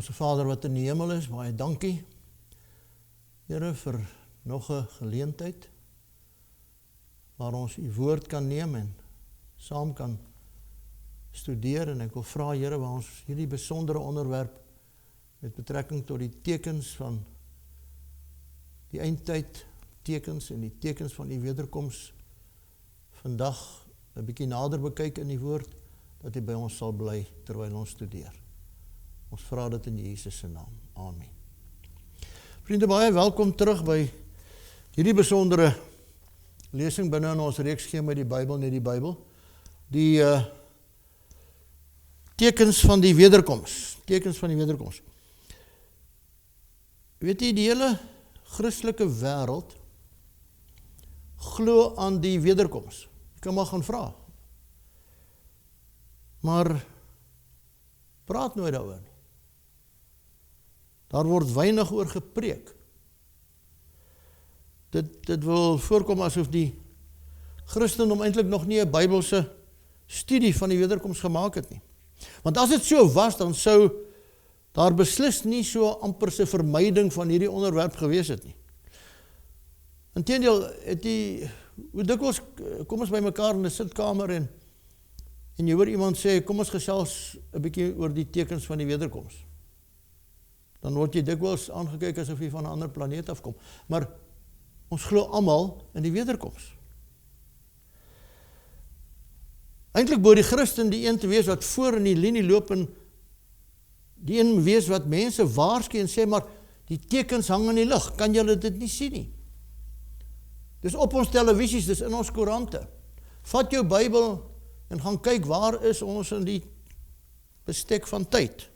Onse Vader wat in die hemel is, baie dankie, Here, vir nog 'n geleentheid waar ons u woord kan neem en saam kan studeer. En ek wil vra, Here, waar ons hierdie besondere onderwerp met betrekking tot die tekens van die eindtyd, tekens en die tekens van u wederkoms vandag 'n bietjie nader bekyk in die woord, dat u by ons sal bly terwyl ons studeer. Ons vra dit in Jesus se naam. Amen. Vriende, baie welkom terug by hierdie besondere lesing binne in ons reeks Gee my die Bybel, net die Bybel. Die tekens van die wederkoms. Tekens van die wederkoms. Weet jy, die hele Christelike wêreld glo aan die wederkoms. Jy kan maar gaan vra. Maar praat nooit daaroor nie. Daar word weinig oor gepreek. Dit wil voorkom asof die Christendom eintlik nog nie 'n Bybelse studie van die wederkoms gemaak het nie. Want as dit so was, dan sou daar beslis nie so amper se vermyding van hierdie onderwerp gewees het nie. Inteendeel, hoe dikwels kom ons by mekaar in 'n sitkamer en jy hoor iemand sê, kom ons gesels 'n bietjie oor die tekens van die wederkoms. Dan word jy dikwels aangekyk asof jy van 'n ander planeet afkom. Maar ons glo almal in die wederkoms. Eintlik behoort die Christen die een te wees wat voor in die linie loop en die een wees wat mense waarsku en sê, maar die tekens hang in die lug, kan julle dit nie sien nie? Dis op ons televisies, dis in ons koerante. Vat jou Bybel en gaan kyk, waar is ons in die bestek van tyd?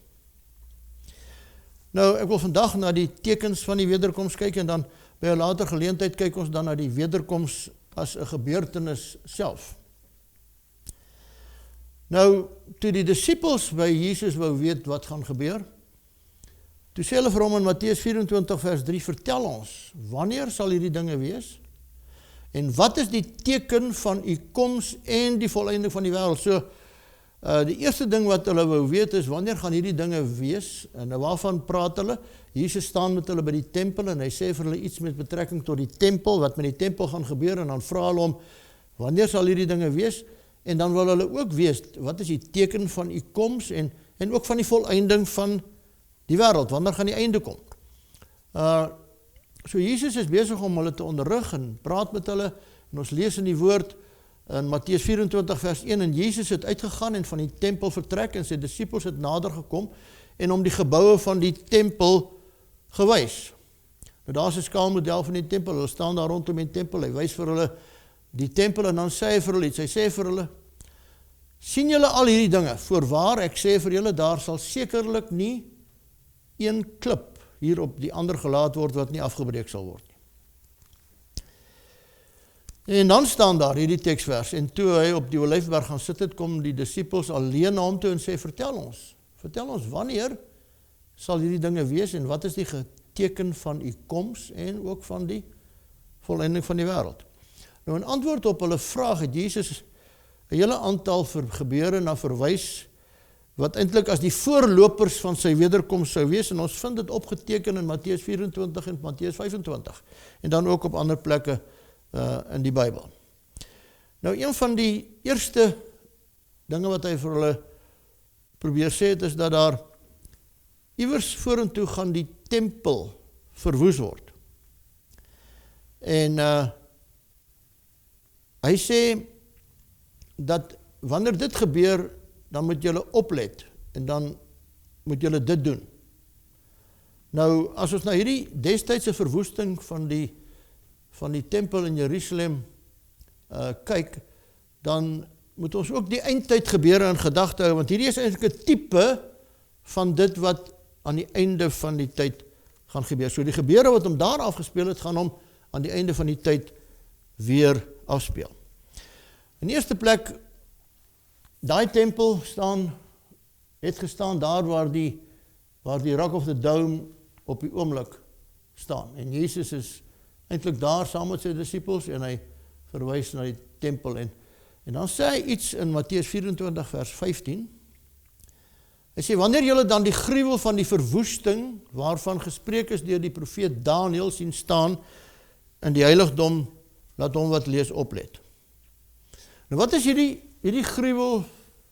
Nou, ek wil vandag na die tekens van die wederkoms kyk en dan by 'n later geleentheid kyk ons dan na die wederkoms as 'n gebeurtenis self. Nou, toe die disippels by Jesus wou weet wat gaan gebeur, toe sê hulle vir hom in Matteus 24 vers 3, vertel ons, wanneer sal hierdie dinge wees? En wat is die teken van u koms en die volëinding van die wêreld? So, die eerste ding wat hulle wou weet is, wanneer gaan hierdie dinge wees? En waarvan praat hulle? Jesus staan met hulle by die tempel en hy sê vir hulle iets met betrekking tot die tempel, wat met die tempel gaan gebeur, en dan vra hulle hom, wanneer sal hierdie dinge wees? En dan wil hulle ook weet, wat is die teken van u koms en ook van die volëinding van die wêreld? Wanneer gaan die einde kom? So Jesus is besig om hulle te onderrig en praat met hulle, en ons lees in die woord in Matteus 24 vers 1, en Jesus het uitgegaan en van die tempel vertrek en sy disippels het nader gekom en om die geboue van die tempel gewys. Nou daar is 'n skaalmodel van die tempel, hulle staan daar rondom die tempel, hy wys vir hulle die tempel en dan sê hy vir hulle iets, hy sê vir hulle, sien julle al hierdie dinge, voorwaar ek sê vir julle, daar sal sekerlik nie een klip hier op die ander gelaat word wat nie afgebreek sal word nie. En dan staan daar hierdie teksvers, en toe hy op die Olyfberg gaan sit het, kom die disippels alleen na hom toe en sê, vertel ons, wanneer sal hierdie dinge wees en wat is die geteken van u koms en ook van die volëinding van die wêreld? Nou in antwoord op hulle vraag het Jesus 'n hele aantal gebeure na verwys wat eintlik as die voorlopers van sy wederkoms sou wees, en ons vind dit opgeteken in Matteus 24 en Matteus 25 en dan ook op ander plekke in die Bybel. Nou een van die eerste dinge wat hy vir hulle probeer sê het, is dat daar iewers vorentoe gaan die tempel verwoes word. En hy sê dat wanneer dit gebeur, dan moet julle oplet en dan moet julle dit doen. Nou, as ons na hierdie destydse verwoesting van die tempel in Jerusalem kyk, dan moet ons ook die eindtyd gebeure in gedagte hou, want hierdie is eintlik 'n tipe van dit wat aan die einde van die tyd gaan gebeur. So die gebeure wat hom daar afgespeel het, gaan hom aan die einde van die tyd weer afspeel. In die eerste plek, daai tempel het gestaan daar waar die Rock of the Dome op die oomblik staan. En Jesus is eintlik daar saam met sy disippels en hy verwys na die tempel. En dan sê hy iets in Matteus 24 vers 15. Hy sê, wanneer julle dan die gruwel van die verwoesting, waarvan gespreek is deur die profeet Daniël sien staan in die heiligdom, laat hom wat lees oplet. Nou wat is hierdie gruwel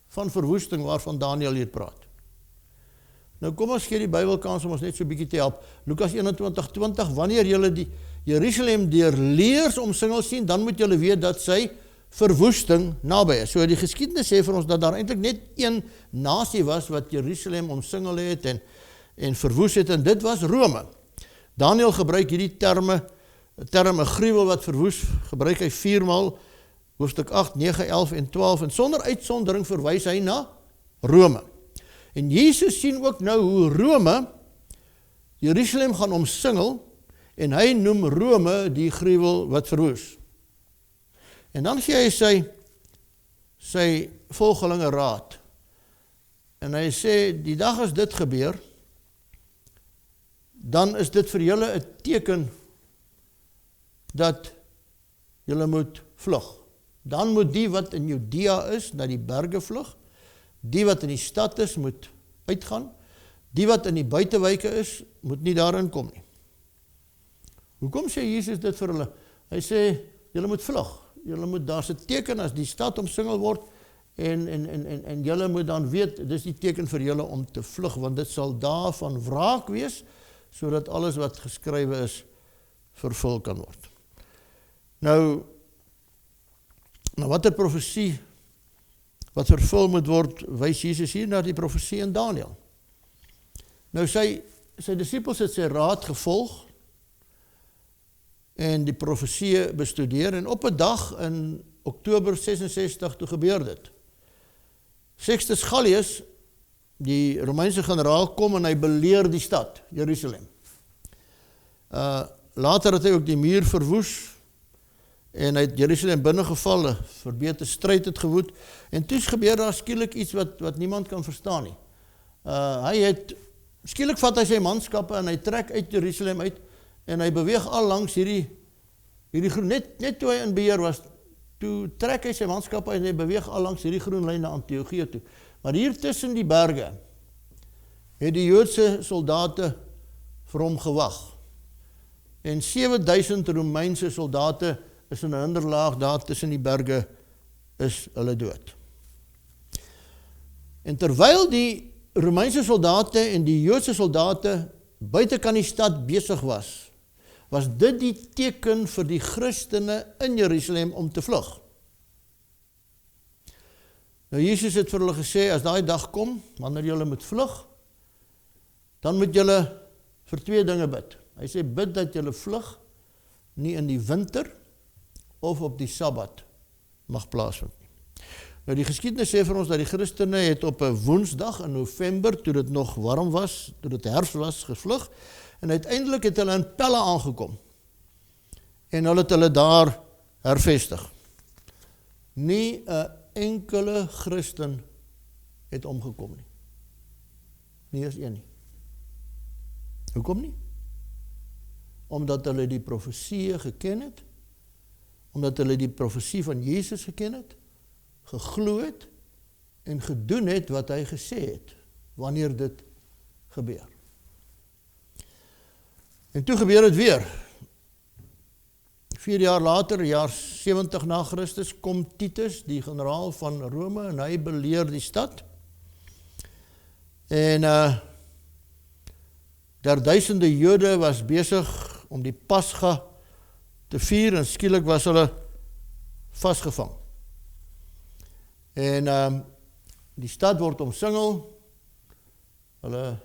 van verwoesting waarvan Daniël hier praat? Nou kom ons gee die Bybel kans om ons net so 'n bietjie te help. Lukas 21:20, wanneer julle die Jerusalem deur leers omsingel sien, dan moet julle weet dat sy verwoesting naby is. So die geskiedenis sê vir ons dat daar eintlik net een nasie was wat Jerusalem omsingel het en verwoes het, en dit was Rome. Daniël gebruik hierdie terme 'n gruwel wat verwoes, gebruik hy 4 maal, hoofstuk 8, 9, 11 en 12, en sonder uitsondering verwys hy na Rome. En Jesus sien ook nou hoe Rome Jerusalem gaan omsingel, en hy noem Rome die gruwel wat verwoes. En dan gee hy sy volgelinge raad. En hy sê, die dag as dit gebeur, dan is dit vir julle 'n teken dat julle moet vlug. Dan moet die wat in Judea is, na die berge vlug. Die wat in die stad is, moet uitgaan. Die wat in die buitewyke is, moet nie daarin kom nie. Hoekom sê Jesus dit vir hulle? Hy sê, julle moet vlug. Julle moet, daar's 'n teken as die stad omsingel word, en julle moet dan weet, dis die teken vir julle om te vlug, want dit sal dae van wraak wees, sodat alles wat geskrywe is, vervul kan word. Nou watter profesie wat vervul moet word, wys Jesus hier na die profesie in Daniël. Nou sy disippels het sy raad gevolg en die profesie bestudeer, en op 'n dag in Oktober 66 toe gebeur dit. Sextus Gallius, die Romeinse generaal, kom en hy beleer die stad, Jerusalem. Later het hy ook die muur verwoes, en hy het Jerusalem binnengeval, 'n verbete stryd het gewoed, en toe gebeur daar skielik iets wat niemand kan verstaan nie. Skielik vat hy sy manskappe en hy trek uit Jerusalem uit, en hy beweeg al langs hierdie groen, net toe hy in beheer was, toe trek hy sy manskappe en hy beweeg al langs hierdie groen lyn na Antiochië toe. Maar hier tussen die berge het die Joodse soldate vir hom gewag. En 7000 Romeinse soldate is in 'n hinderlaag daar tussen die berge, is hulle dood. En terwyl die Romeinse soldate en die Joodse soldate buitekant die stad besig was dit die teken vir die Christene in Jerusalem om te vlug. Nou Jesus het vir hulle gesê, as daai dag kom, wanneer julle moet vlug, dan moet julle vir 2 dinge bid. Hy sê, bid dat julle vlug nie in die winter of op die Sabbat mag plaasvind nie. Nou die geskiedenis sê vir ons dat die Christene het op 'n Woensdag in November, toe dit nog warm was, toe dit herfst was, gevlug, en uiteindelik het hulle in Pelle aangekom, en hulle het hulle daar hervestig. Nie 'n enkele Christen het omgekom nie. Nie eens een nie. Hoekom nie? Omdat hulle die profesie geken het, omdat hulle die profesie van Jesus geken het, geglo het, en gedoen het wat hy gesê het, wanneer dit gebeur. En toe gebeur het weer. 4 jaar later, jaar 70 na Christus, kom Titus, die generaal van Rome, en hy beleer die stad. En daar duisende Jode was besig om die Pasga te vier, en skielik was hulle vasgevang. En die stad word omsingel, hulle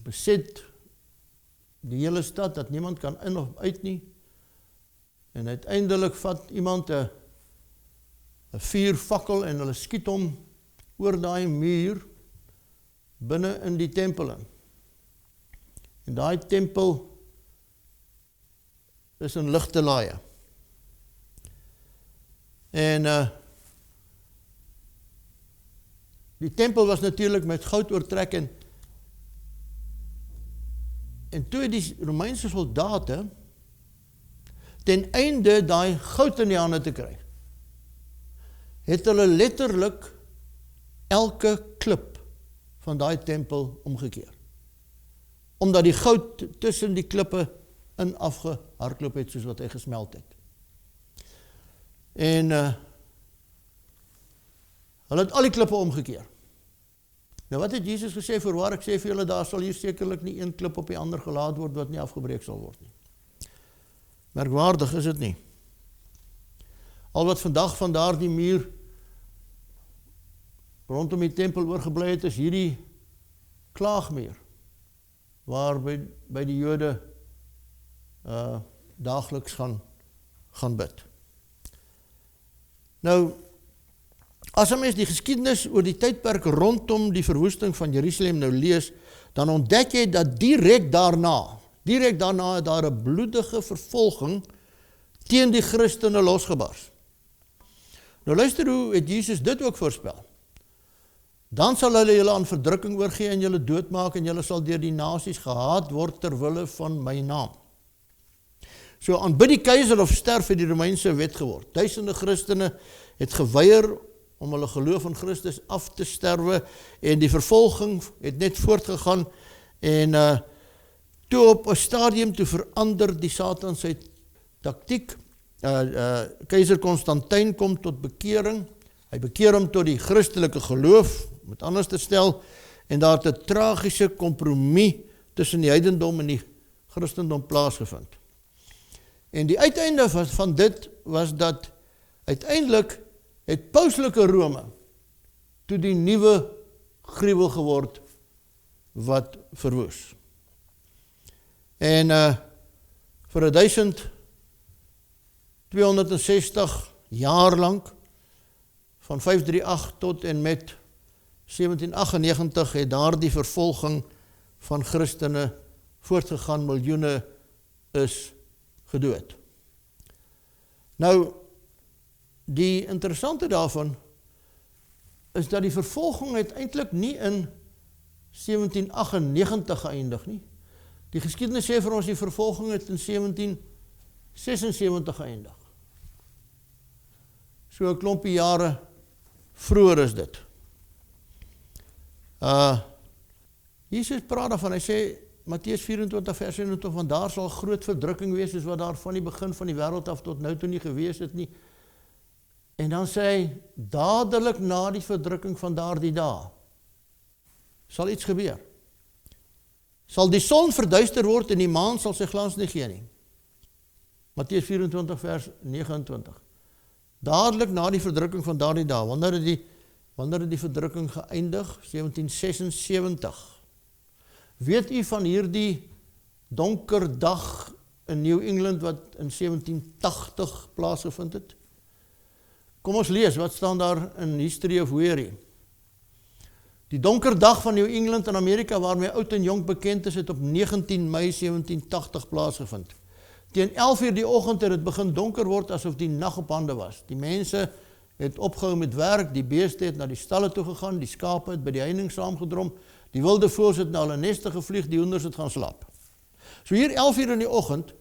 beset die hele stad, dat niemand kan in of uit nie, en uiteindelik vat iemand 'n vuurfakkel en hulle skiet hom oor daai muur binne in die tempel in. En daai tempel is in ligte laaie. En die tempel was natuurlik met goud oortrek, en toe die Romeinse soldate ten einde daai goud in die hande te kry, het hulle letterlik elke klip van daai tempel omgekeer. Omdat die goud tussen die klippe in afgehardloop het, soos wat hy gesmelt het. En hulle het al die klippe omgekeer. Nou wat het Jesus gesê? Voorwaar ek sê vir julle, daar sal hier sekerlik nie een klip op die ander gelaat word wat nie afgebreek sal word nie. Merkwaardig is dit nie. Al wat vandag van daardie muur rondom die tempel oorgebly het, is hierdie klaagmuur, waar by die Jode daagliks gaan bid. Nou, as 'n mens die geskiedenis oor die tydperk rondom die verwoesting van Jerusalem nou lees, dan ontdek jy dat direk daarna het daar 'n bloedige vervolging teen die Christene losgebars. Nou luister hoe het Jesus dit ook voorspel. Dan sal hulle julle aan verdrukking oorgee en julle doodmaak en julle sal deur die nasies gehaat word ter wille van my naam. So aanbid die keiser of sterf het die Romeinse wet geword. Duisende Christene het geweier om hulle geloof in Christus af te sterwe en die vervolging het net voortgegaan en toe op 'n stadium toe verander die Satan sy taktiek. Keiser Konstantijn kom tot bekering. Hy bekeer hom tot die Christelike geloof, met anders te stel, en daar het 'n tragiese kompromis tussen die heidendom en die Christendom plaasgevind. En die uiteinde van dit was dat uiteindelik het pauslike Rome toe die nuwe gruwel geword wat verwoes. En vir 1260 jaar lank, van 538 tot en met 1798 het daardie vervolging van Christene voortgegaan, miljoene is gedood. Nou, die interessante daarvan is dat die vervolging uiteindelik nie in 1798 geëindig nie. Die geskiedenis sê vir ons die vervolging het in 1776 geëindig. So 'n klompie jare vroeër is dit. Jesus praat daarvan, hy sê, Matteus 24 vers 21, want daar sal groot verdrukking wees, soos wat daar van die begin van die wêreld af tot nou toe nie gewees het nie. En dan sê hy, dadelik na die verdrukking van daardie dae, sal iets gebeur. Sal die son verduister word en die maan sal sy glans nie gee nie. Matteus 24 vers 29. Dadelik na die verdrukking van daardie dae, wanneer het die verdrukking geëindig? 1776. Weet u van hierdie donker dag in New England wat in 1780 plaasgevind het? Kom ons lees, wat staan daar in History of Weary? Die donker dag van New England in Amerika, waarmee oud en jong bekend is, het op 19 Mei 1780 plaasgevind. Teen 11 uur die oggend het dit begin donker word, asof die nag op hande was. Die mense het opgehou met werk, die beeste het na die stalle toe gegaan, die skape het by die heining saamgedrom, die wilde voëls het na hulle neste gevlieg, die hoenders het gaan slaap. So hier 11 uur in die oggend,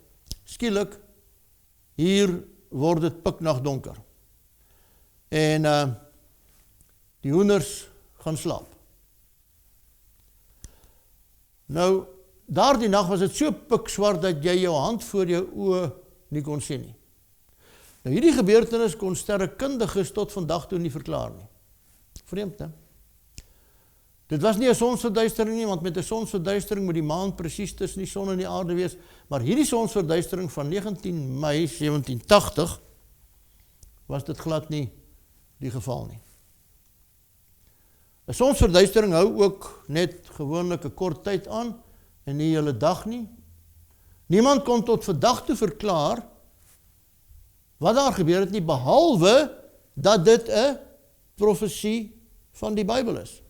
skielik, hier word dit piknagdonker. En die hoenders gaan slaap. Nou, daardie nag was dit so pikswart dat jy jou hand voor jou oë nie kon sien nie. Nou, hierdie gebeurtenis kon sterrekundiges tot vandag toe nie verklaar nie. Vreemd, hè? Dit was nie 'n sonsverduistering nie, want met 'n sonsverduistering moet die maan presies tussen die son en die aarde wees, maar hierdie sonsverduistering van 19 Mei 1780 was dit glad nie die geval nie. 'n Sonsverduistering hou ook net gewoonlik 'n kort tyd aan en nie hele dag nie. Niemand kon tot vandag toe verklaar wat daar gebeur het nie, behalwe dat dit 'n profesie van die Bybel is.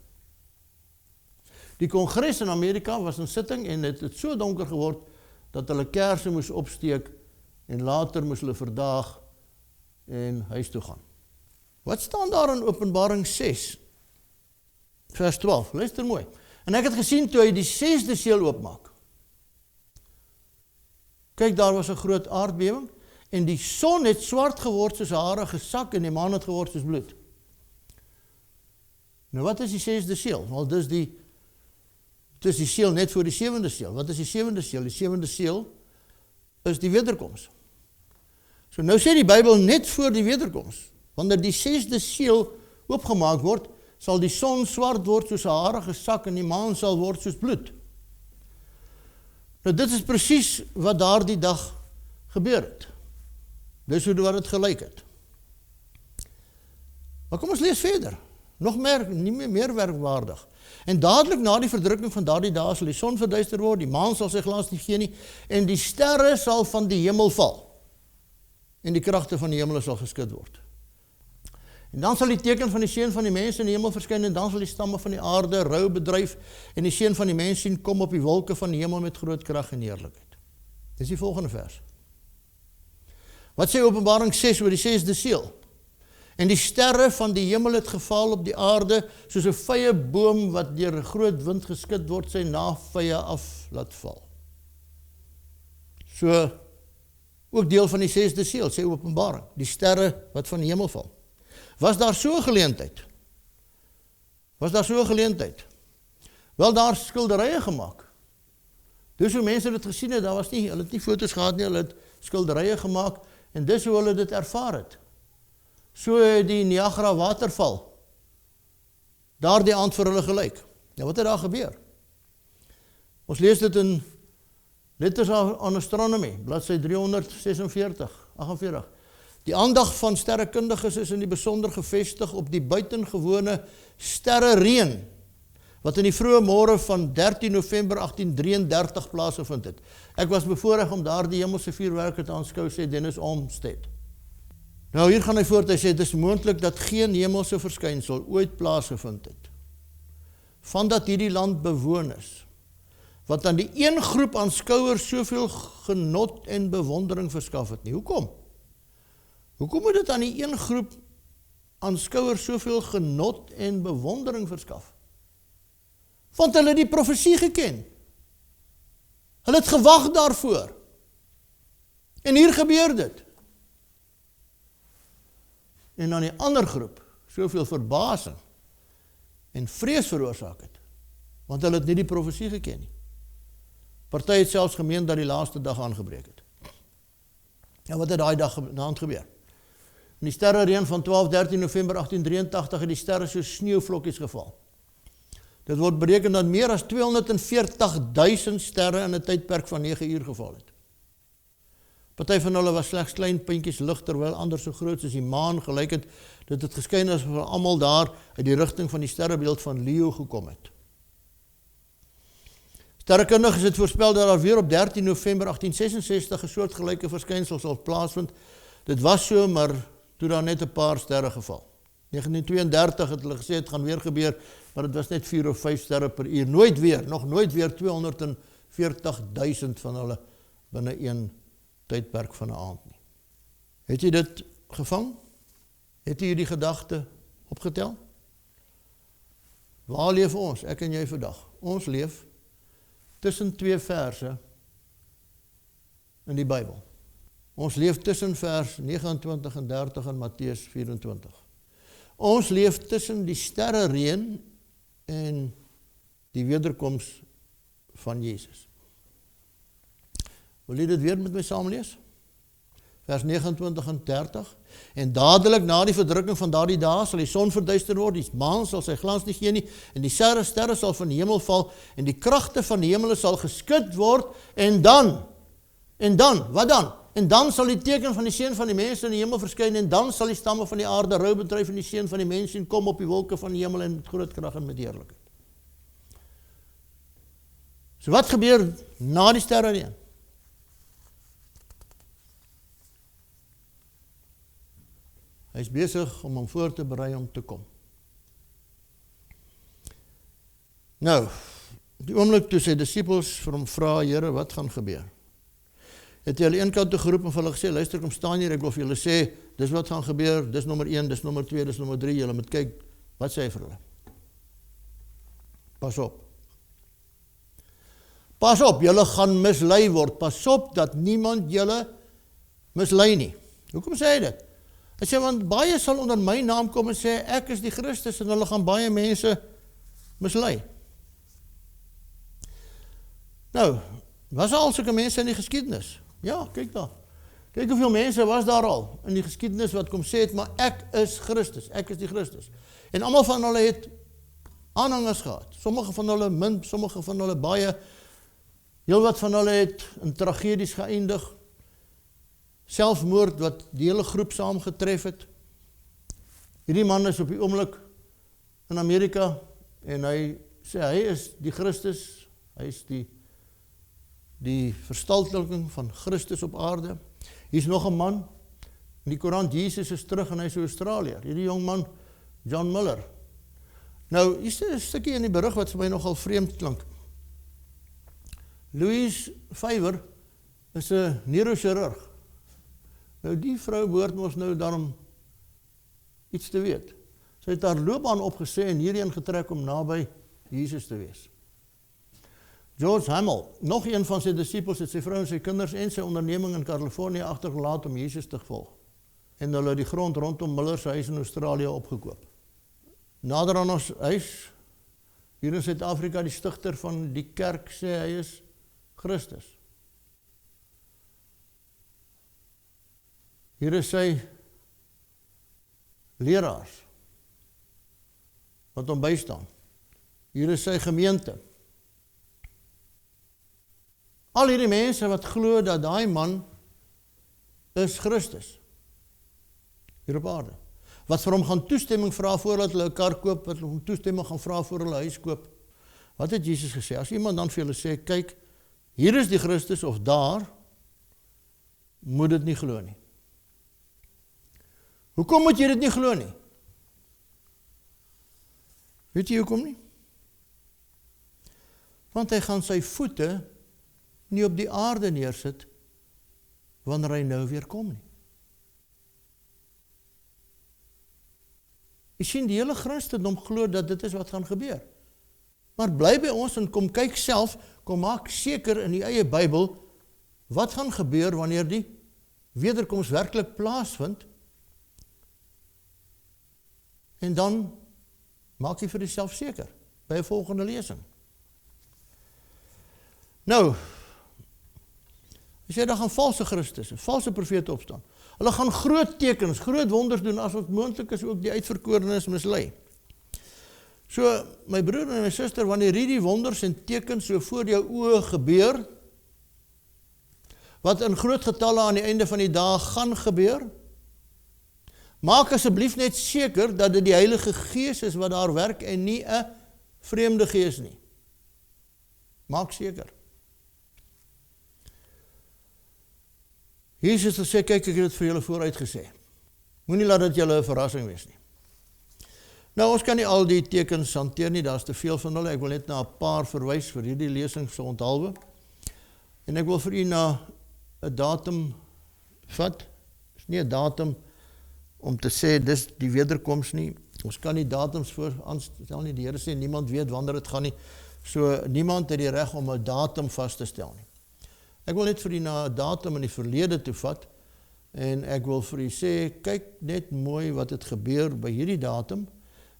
Die Kongres in Amerika was in sitting en het so donker geword dat hulle kersse moes opsteek en later moes hulle verdaag en huis toe gaan. Wat staan daar in Openbaring 6 vers 12? Luister mooi. En ek het gesien toe hy die 6de seël oopmaak. Kyk, daar was 'n groot aardbewing en die son het swart geword soos hare gesak en die maan het geword soos bloed. Nou wat is die 6de seël? Wel, dis die is die seël net voor die 7de seël. Wat is die 7de seël? Die 7de seël is die wederkoms. So nou sê die Bybel net voor die wederkoms. Wanneer die 6de seël oopgemaak word, sal die son swart word soos 'n harige sak en die maan sal word soos bloed. Nou dit is presies wat daardie dag gebeur het. Dis hoe wat het gelyk het. Maar kom ons lees verder. Nog meer werkwaardig. En dadelik na die verdrukking van daardie dae sal die son verduister word, die maan sal sy glans nie gee nie, en die sterre sal van die hemel val. En die kragte van die hemel sal geskud word. En dan sal die teken van die seun van die mens in die hemel verskyn, en dan sal die stamme van die aarde rou bedryf, en die seun van die mens sien kom op die wolke van die hemel met groot krag en heerlikheid. Dis die volgende vers. Wat sê Openbaring 6 oor die 6de seël? En die sterre van die hemel het geval op die aarde, soos 'n vye boom wat deur 'n groot wind geskit word, sy navye af laat val. So, ook deel van die 6de seël, sê Openbaring, die sterre wat van die hemel val. Was daar so 'n geleentheid? Wel, daar skilderye gemaak. Dis hoe mense dit gesien het, hulle het nie foto's gehad nie, hulle het skilderye gemaak, en dis hoe hulle dit ervaar het. So het die Niagara waterval daardie aand vir hulle gelyk. Nou wat het daar gebeur? Ons lees dit in Letters on Astronomy, bladsy 346-48. Die aandag van sterrekundiges is in die besonder gevestig op die buitengewone sterrereën, wat in die vroeë môre van 13 November 1833 plaasgevind het. Ek was bevoorreg om daardie hemelse vuurwerke te aanskou, sê Dennis Olmsted. Nou hier gaan hy voort, hy sê, dit is moontlik dat geen hemelse verskynsel ooit plaasgevind het, vandat hierdie land bewoon is, wat aan die een groep aanskouers soveel genot en bewondering verskaf het nie. Hoekom? Hoekom moet dit aan die een groep aanskouers soveel genot en bewondering verskaf? Want hulle het die profesie geken. Hulle het gewag daarvoor. En hier gebeur dit. En aan die ander groep soveel verbasing en vrees veroorsaak het, want hulle het nie die profesie geken nie. Party het selfs gemeen dat die laaste dag aangebreek het. En wat het daai dag naand gebeur? In die sterrereën van 12-13 November 1883 het die sterre soos sneeuvlokkies geval. Dit word bereken dat meer as 240.000 sterre in 'n tydperk van 9 uur geval het. Party van hulle was slegs klein puntjies lig, terwyl ander so groot soos die maan gelyk het. Dit het geskyn asof almal daar uit die rigting van die sterrebeeld van Leo gekom het. Sterrekundiges het voorspel dat daar weer op 13 November 1866 'n soortgelyke verskynsel sal plaasvind. Dit was so, maar toe daar net 'n paar sterre geval. 1932 het hulle gesê het gaan weer gebeur, maar dit was net 4 of 5 sterre per uur. Nog nooit weer 240.000 van hulle binne een tydperk van 'n aand nie. Het jy dit gevang? Het jy die gedagte opgetel? Waar leef ons, ek en jy vandag? Ons leef tussen 2 verse in die Bybel. Ons leef tussen vers 29 en 30 in Matteus 24. Ons leef tussen die sterrereën en die wederkoms van Jesus. Wil jy dit weer met my saam lees? Vers 29 en 30. En dadelik na die verdrukking van daardie dae sal die son verduister word, die maan sal sy glans nie gee nie, en die sterre sal van die hemel val, en die kragte van die hemel sal geskud word, en dan, wat dan? En dan sal die teken van die seun van die mens in die hemel verskyn, en dan sal die stamme van die aarde rou bedryf, en die seun van die mens sien kom op die wolke van die hemel en met groot krag en met heerlikheid. So wat gebeur na die sterrereën? Hy is besig om hom voor te berei om te kom. Nou, die oomblik toe sy disippels vir hom vra, Here, wat gaan gebeur? Het hy hulle een kant toe geroep en vir hulle gesê, luister, kom staan hier, ek wil vir julle sê, dis wat gaan gebeur, dis nommer 1, dis nommer 2, dis nommer 3, julle moet kyk, wat sê hy vir hulle? Pas op. Pas op, julle gaan mislei word, pas op dat niemand julle mislei nie. Hoekom sê hy dit? Hy sê, want baie sal onder my naam kom en sê, ek is die Christus, en hulle gaan baie mense mislei. Nou, was daar al sulke mense in die geskiedenis? Ja, kyk daar. Kyk hoeveel mense was daar al in die geskiedenis wat kom sê het, maar ek is Christus, ek is die Christus. En almal van hulle het aanhangers gehad. Sommige van hulle min, sommige van hulle baie. Heel wat van hulle het in tragedies geëindig. Selfmoord wat die hele groep saamgetref het. Hierdie man is op die oomblik in Amerika en hy sê hy is die Christus, hy is die verstalking van Christus op aarde. Hier is nog 'n man, in die Koran, Jesus is terug en hy is in Australië. Hierdie jong man, John Miller. Nou, hier is 'n stukkie in die berig wat vir my nogal vreemd klink. Louise Fiver is 'n neurochirurg. Nou, die vrou behoort ons nou daarom iets te weet. Sy het haar loopbaan opgesê en hierheen getrek om naby Jesus te wees. George Hamel, nog een van sy disciples, het sy vrou en sy kinders en sy onderneming in Kalifornië agtergelaat om Jesus te volg. En hulle die grond rondom Miller se huis in Australië opgekoop. Nader aan ons huis, hier in Suid-Afrika, die stigter van die kerk sê hy is Christus. Hier is sy leraars wat hom bystaan. Hier is sy gemeente. Al hierdie mense wat glo dat daai man is Christus hier op aarde. Wat vir hom gaan toestemming vra voordat hulle 'n kar koop, wat hom toestemming gaan vra voor hulle huis koop. Wat het Jesus gesê? As iemand dan vir julle sê, kyk, hier is die Christus of daar, moet dit nie glo nie. Hoekom moet jy dit nie glo nie? Weet jy hoekom nie? Want hy gaan sy voete nie op die aarde neersit wanneer hy nou weer kom nie. Jy sien, die hele Christendom glo dat dit is wat gaan gebeur. Maar bly by ons en kom kyk self, kom maak seker in die eie Bybel wat gaan gebeur wanneer die wederkoms werklik plaasvind. En dan maak jy vir jouself seker by 'n volgende lesing. Nou, as jy dan gaan valse Christusse, valse profete opstaan. Hulle gaan groot tekens, groot wonders doen, as wat moontlik is ook die uitverkorenes mislei. So, my broer en my suster, wanneer hierdie wonders en tekens so voor jou oë gebeur, wat in groot getalle aan die einde van die dag gaan gebeur, maak asseblief net seker dat dit die Heilige Gees is wat daar werk en nie 'n vreemde gees nie. Maak seker. Jesus het gesê, kyk, ek het dit vir julle vooruit gesê. Moenie laat dit julle 'n verrassing wees nie. Nou, ons kan nie al die tekens hanteer nie, daar is te veel van hulle. Ek wil net na 'n paar verwys vir hierdie lesing se onthaalwe. En ek wil vir u na 'n datum vat. Dis nie 'n datum om te sê, dis die wederkoms nie. Ons kan nie datums voor aanstel nie. Die Here sê, niemand weet wanneer dit gaan nie. So, niemand het die reg om 'n datum vas te stel nie. Ek wil net vir u na 'n datum in die verlede toe vat, en ek wil vir u sê, kyk net mooi wat het gebeur by hierdie datum,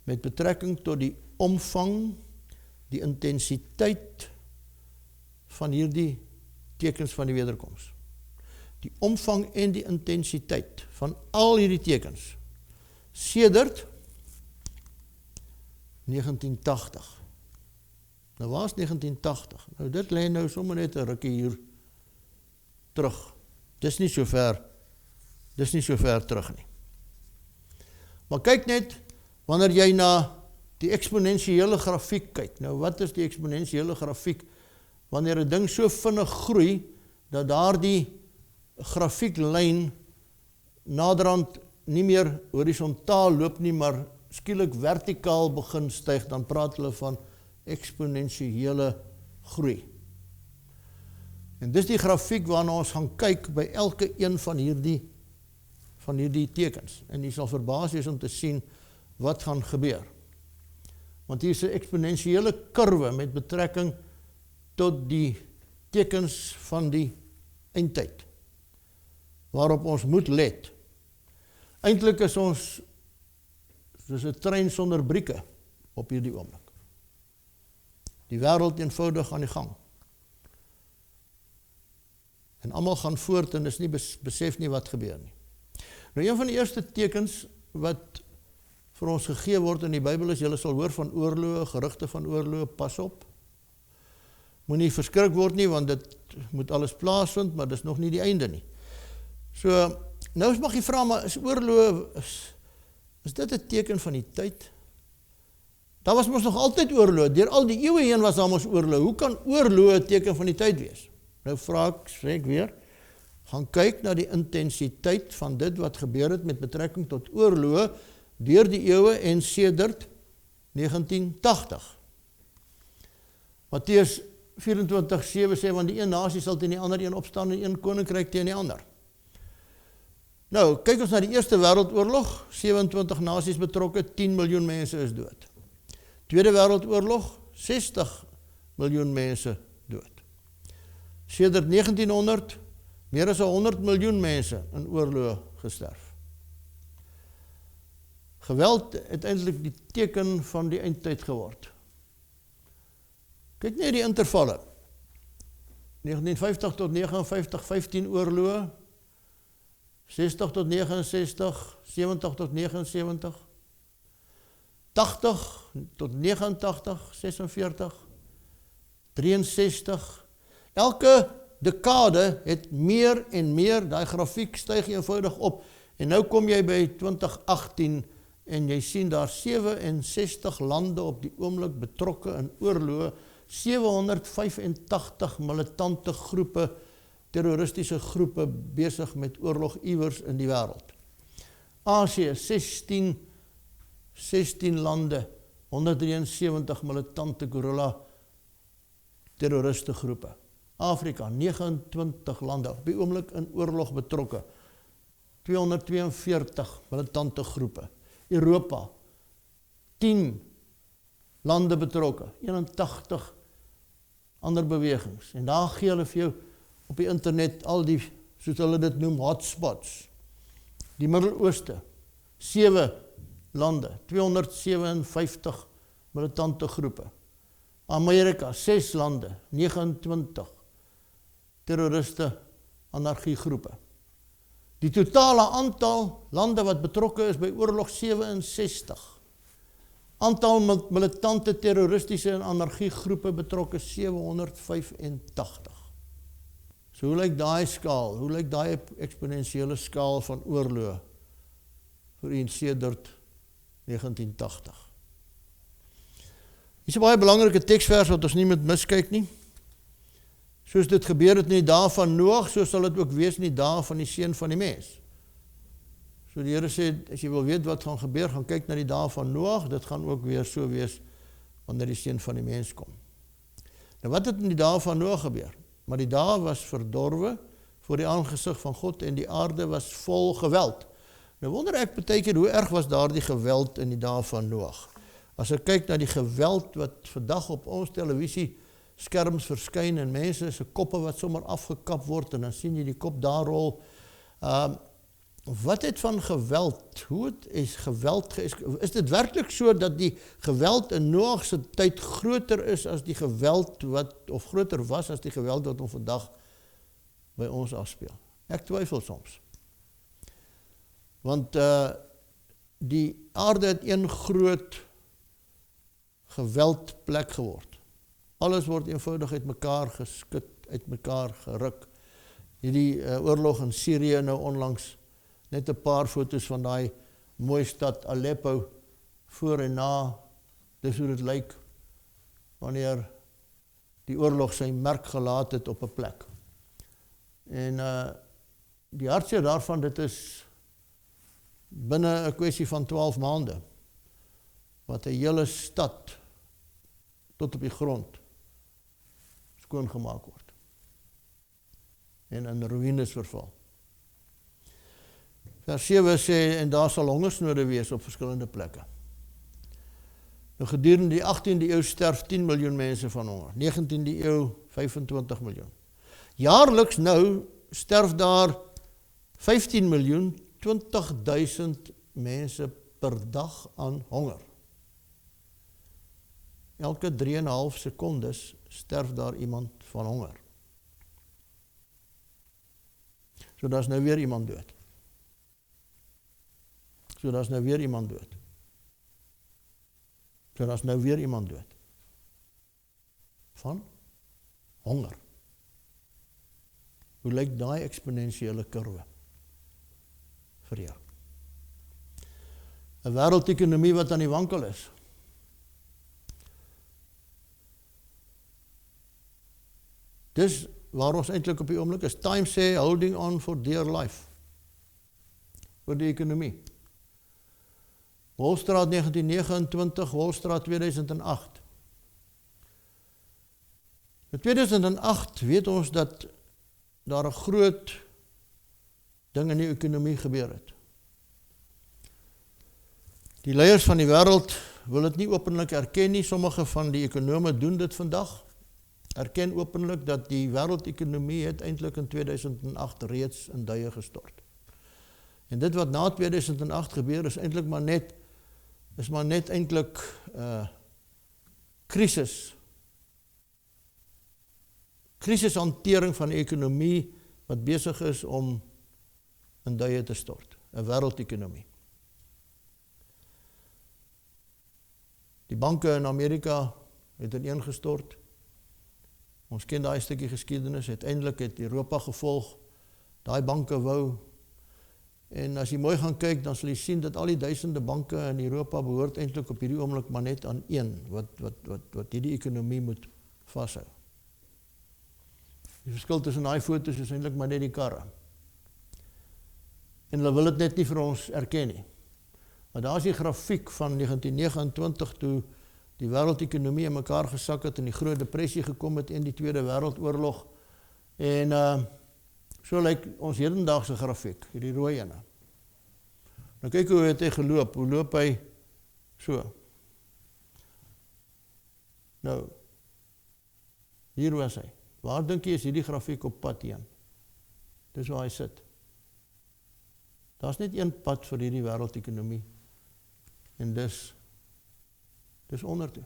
met betrekking tot die omvang, die intensiteit van hierdie tekens van die wederkoms. Die omvang en die intensiteit van al hierdie tekens, sedert 1980. Nou, waar is 1980? Nou, dit lê nou sommer net 'n rukkie hier terug. Dis nie so ver terug nie. Maar kyk net, wanneer jy na die eksponensiële grafiek kyk. Nou, wat is die eksponensiële grafiek? Wanneer 'n ding so vinnig groei, dat daardie grafieklyn naderhand nie meer horisontaal loop nie, maar skielik vertikaal begin styg, dan praat hulle van eksponensiële groei. En dis die grafiek waarna ons gaan kyk by elke een van hierdie tekens. En jy sal verbaas wees om te sien wat gaan gebeur. Want hier is 'n eksponensiële kurwe met betrekking tot die tekens van die eindtyd, waarop ons moet let. Eintlik is ons soos 'n trein sonder brieke op hierdie oomblik. Die wêreld eenvoudig aan die gang. En almal gaan voort en is nie besef nie wat gebeur nie. Nou een van die eerste tekens wat vir ons gegee word in die Bybel is, julle sal hoor van oorloë, gerugte van oorloë, pas op. Moenie verskrik word nie, want dit moet alles plaasvind, maar dis nog nie die einde nie. So, nou mag jy vra, maar is oorloë, is dit 'n teken van die tyd? Daar was mos nog altyd oorloë, deur al die eeue heen was daar mos oorloë. Hoe kan oorloë 'n teken van die tyd wees? Nou sê ek weer, gaan kyk na die intensiteit van dit wat gebeur het met betrekking tot oorloë deur die eeue en sedert 1980. Matteus 24:7 sê, want die een nasie sal teen die ander een opstaan en een koninkryk teen die ander. Nou, kyk ons na die Eerste Wêreldoorlog, 27 nasies betrokke, 10 miljoen mense is dood. Tweede Wêreldoorlog, 60 miljoen mense dood. Sedert 1900, meer as 100 miljoen mense in oorloë gesterf. Geweld het eintlik die teken van die eindtyd geword. Kyk net die intervalle. 1950 tot 59, 15 oorloë, 60 tot 69, 70 tot 79, 80 tot 89, 46, 63. Elke dekade het meer en meer, daai grafiek styg eenvoudig op, en nou kom jy by 2018, en jy sien daar 67 lande op die oomblik betrokke in oorloë, 785 militante groepe, terroristiese groepe besig met oorlog iewers in die wêreld. Asië, 16 lande, 173 militante guerrilla terroriste groepe. Afrika, 29 lande, op die oomblik in oorlog betrokke, 242 militante groepe. Europa, 10 lande betrokke, 81 ander bewegings. En daar gee hulle vir jou op die internet al die, soos hulle dit noem, hotspots. Die Midde-Ooste, 7 lande, 257 militante groepe. Amerika, 6 lande, 29 terroriste anarchiegroepe. Die totale aantal lande wat betrokke is by oorlog 67. Aantal militante terroristiese en anarchiegroepe betrokke 785. So hoe lyk daai skaal? Hoe lyk daai eksponensiële skaal van oorloë vir een sedert 1980? Hier is 'n baie belangrike teksvers wat ons nie moet miskyk nie. Soos dit gebeur het in die dae van Noag, so sal dit ook wees in die dae van die seun van die mens. So die Here sê, as jy wil weet wat gaan gebeur, gaan kyk na die dae van Noag, dit gaan ook weer so wees wanneer die seun van die mens kom. Nou wat het in die dae van Noag gebeur? Maar die dae was verdorwe voor die aangesig van God en die aarde was vol geweld. Nou wonder ek baie keer hoe erg was daardie geweld in die dae van Noag. As ek kyk na die geweld wat vandag op ons televisie skerms verskyn en mense se koppe wat sommer afgekap word en dan sien jy die kop daar rol. Wat het van geweld? Hoe het is geweld is dit werklik so dat die geweld in Noag se tyd groter is as die geweld wat of groter was as die geweld wat ons vandag by ons afspeel? Ek twyfel soms. Want die aarde het een groot geweldplek geword. Alles word eenvoudig uit mekaar geskit, uit mekaar geruk. Hierdie oorlog in Syrië nou onlangs, net 'n paar foto's van daai mooi stad Aleppo voor en na, dis hoe dit lyk wanneer die oorlog sy merk gelaat het op 'n plek. En die hartseer daarvan, dit is binne 'n kwessie van 12 maande wat 'n hele stad tot op die grond skoongemaak word en in ruïnes verval. Vers 7 sê, en daar sal hongersnode wees op verskillende plekke. Nou gedurende die 18de eeu sterf 10 miljoen mense van honger, 19de eeu 25 miljoen. Jaarliks nou sterf daar 15 miljoen, 20.000 mense per dag aan honger. Elke 3,5 sekondes sterf daar iemand van honger. So daar is nou weer iemand dood. So daar is nou weer iemand dood. So daar is nou weer iemand dood. Van honger. Hoe lyk daai eksponensiële kurwe vir jou? 'n wêreldekonomie wat aan die wankel is. Dis waar ons eintlik op die oomblik is. Time sê holding on for dear life. Oor die ekonomie. Wolstraat 1929, Wolstraat 2008. In 2008 weet ons dat daar 'n groot ding in die ekonomie gebeur het. Die leiers van die wêreld wil dit nie openlik erken nie. Sommige van die ekonome doen dit vandag. Erken openlik dat die wêreldekonomie het eintlik in 2008 reeds in duie gestort. En dit wat na 2008 gebeur is eintlik maar net eintlik krisishantering van die ekonomie wat besig is om in duie te stort. 'n wêreldekonomie. Die banke in Amerika het ineengestort. Ons ken daai stukkie geskiedenis. Uiteindelik het Europa gevolg. Daai banke wou. En as jy mooi gaan kyk, dan sal jy sien dat al die duisende banke in Europa behoort eintlik op hierdie oomblik maar net aan een wat hierdie ekonomie moet vashou. Die verskil tussen daai foto's is eintlik maar net die karre. En hulle wil dit net nie vir ons erken nie. Maar daar is die grafiek van 1929 toe die wêreldekonomie in mekaar gesak het en die groot depressie gekom het in die Tweede Wêreldoorlog. En so lyk ons hedendaagse grafiek, hierdie rooi ene. Nou kyk hoe het hy geloop. Hoe loop hy so? Nou, hier was hy. Waar dink jy is hierdie grafiek op pad heen? Dis waar hy sit. Daar's net een pad vir hierdie wêreldekonomie. En dis ondertoe.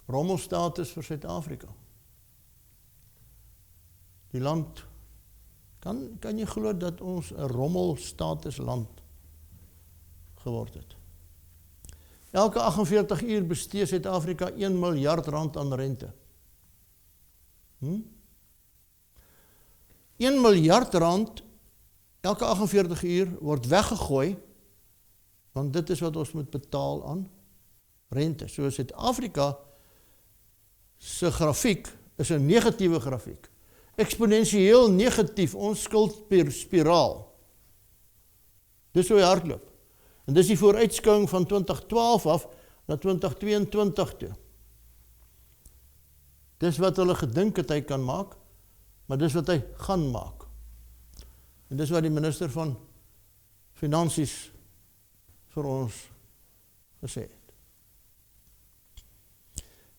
Rommelstatus vir Suid-Afrika. Die land, kan jy glo dat ons 'n rommelstatus land geword het? Elke 48 uur bestee Suid-Afrika 1 miljard rand aan rente. 1 miljard rand elke 48 uur word weggegooi, want dit is wat ons moet betaal aan rente. So Suid-Afrika se grafiek is 'n negatiewe grafiek. Eksponensieel negatief, ons skuldspiraal. Dis hoe hy hardloop. En dis die vooruitskouing van 2012 af na 2022 toe. Dis wat hulle gedink het hy kan maak, maar dis wat hy gaan maak. En dis wat die minister van Finansies vir ons gesê het.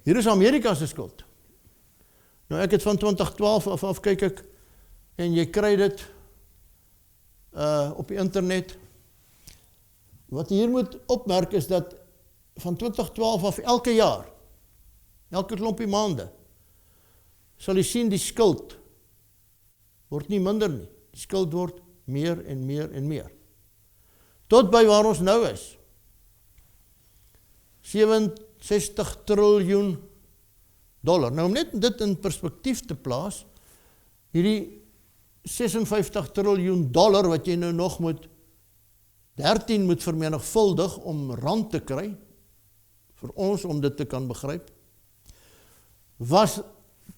Hier is Amerika se skuld. Nou ek het van 2012 af kyk ek, en jy kry dit op die internet. Wat jy hier moet opmerk is dat van 2012 af elke jaar, elke klompie maande, sal jy sien die skuld word nie minder nie. Die skuld word meer en meer en meer. Tot by waar ons nou is. 67 triljoen dollar. Nou om net dit in perspektief te plaas, hierdie 56 triljoen dollar wat jy nou nog moet 13 moet vermenigvuldig om rand te kry, vir ons om dit te kan begryp, was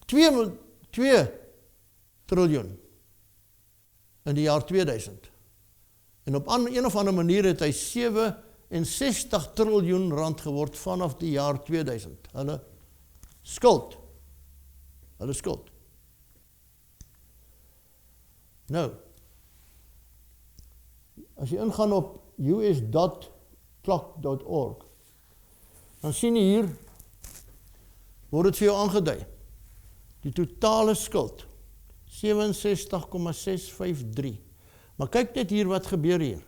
2 triljoen in die jaar 2000. En op een of ander manier het hy 67 triljoen rand geword vanaf die jaar 2000. Hulle skuld. Nou, as jy ingaan op us.clock.org, dan sien jy hier, word het vir jou aangedui. Die totale skuld, 67,653. Maar kyk net hier wat gebeur hier.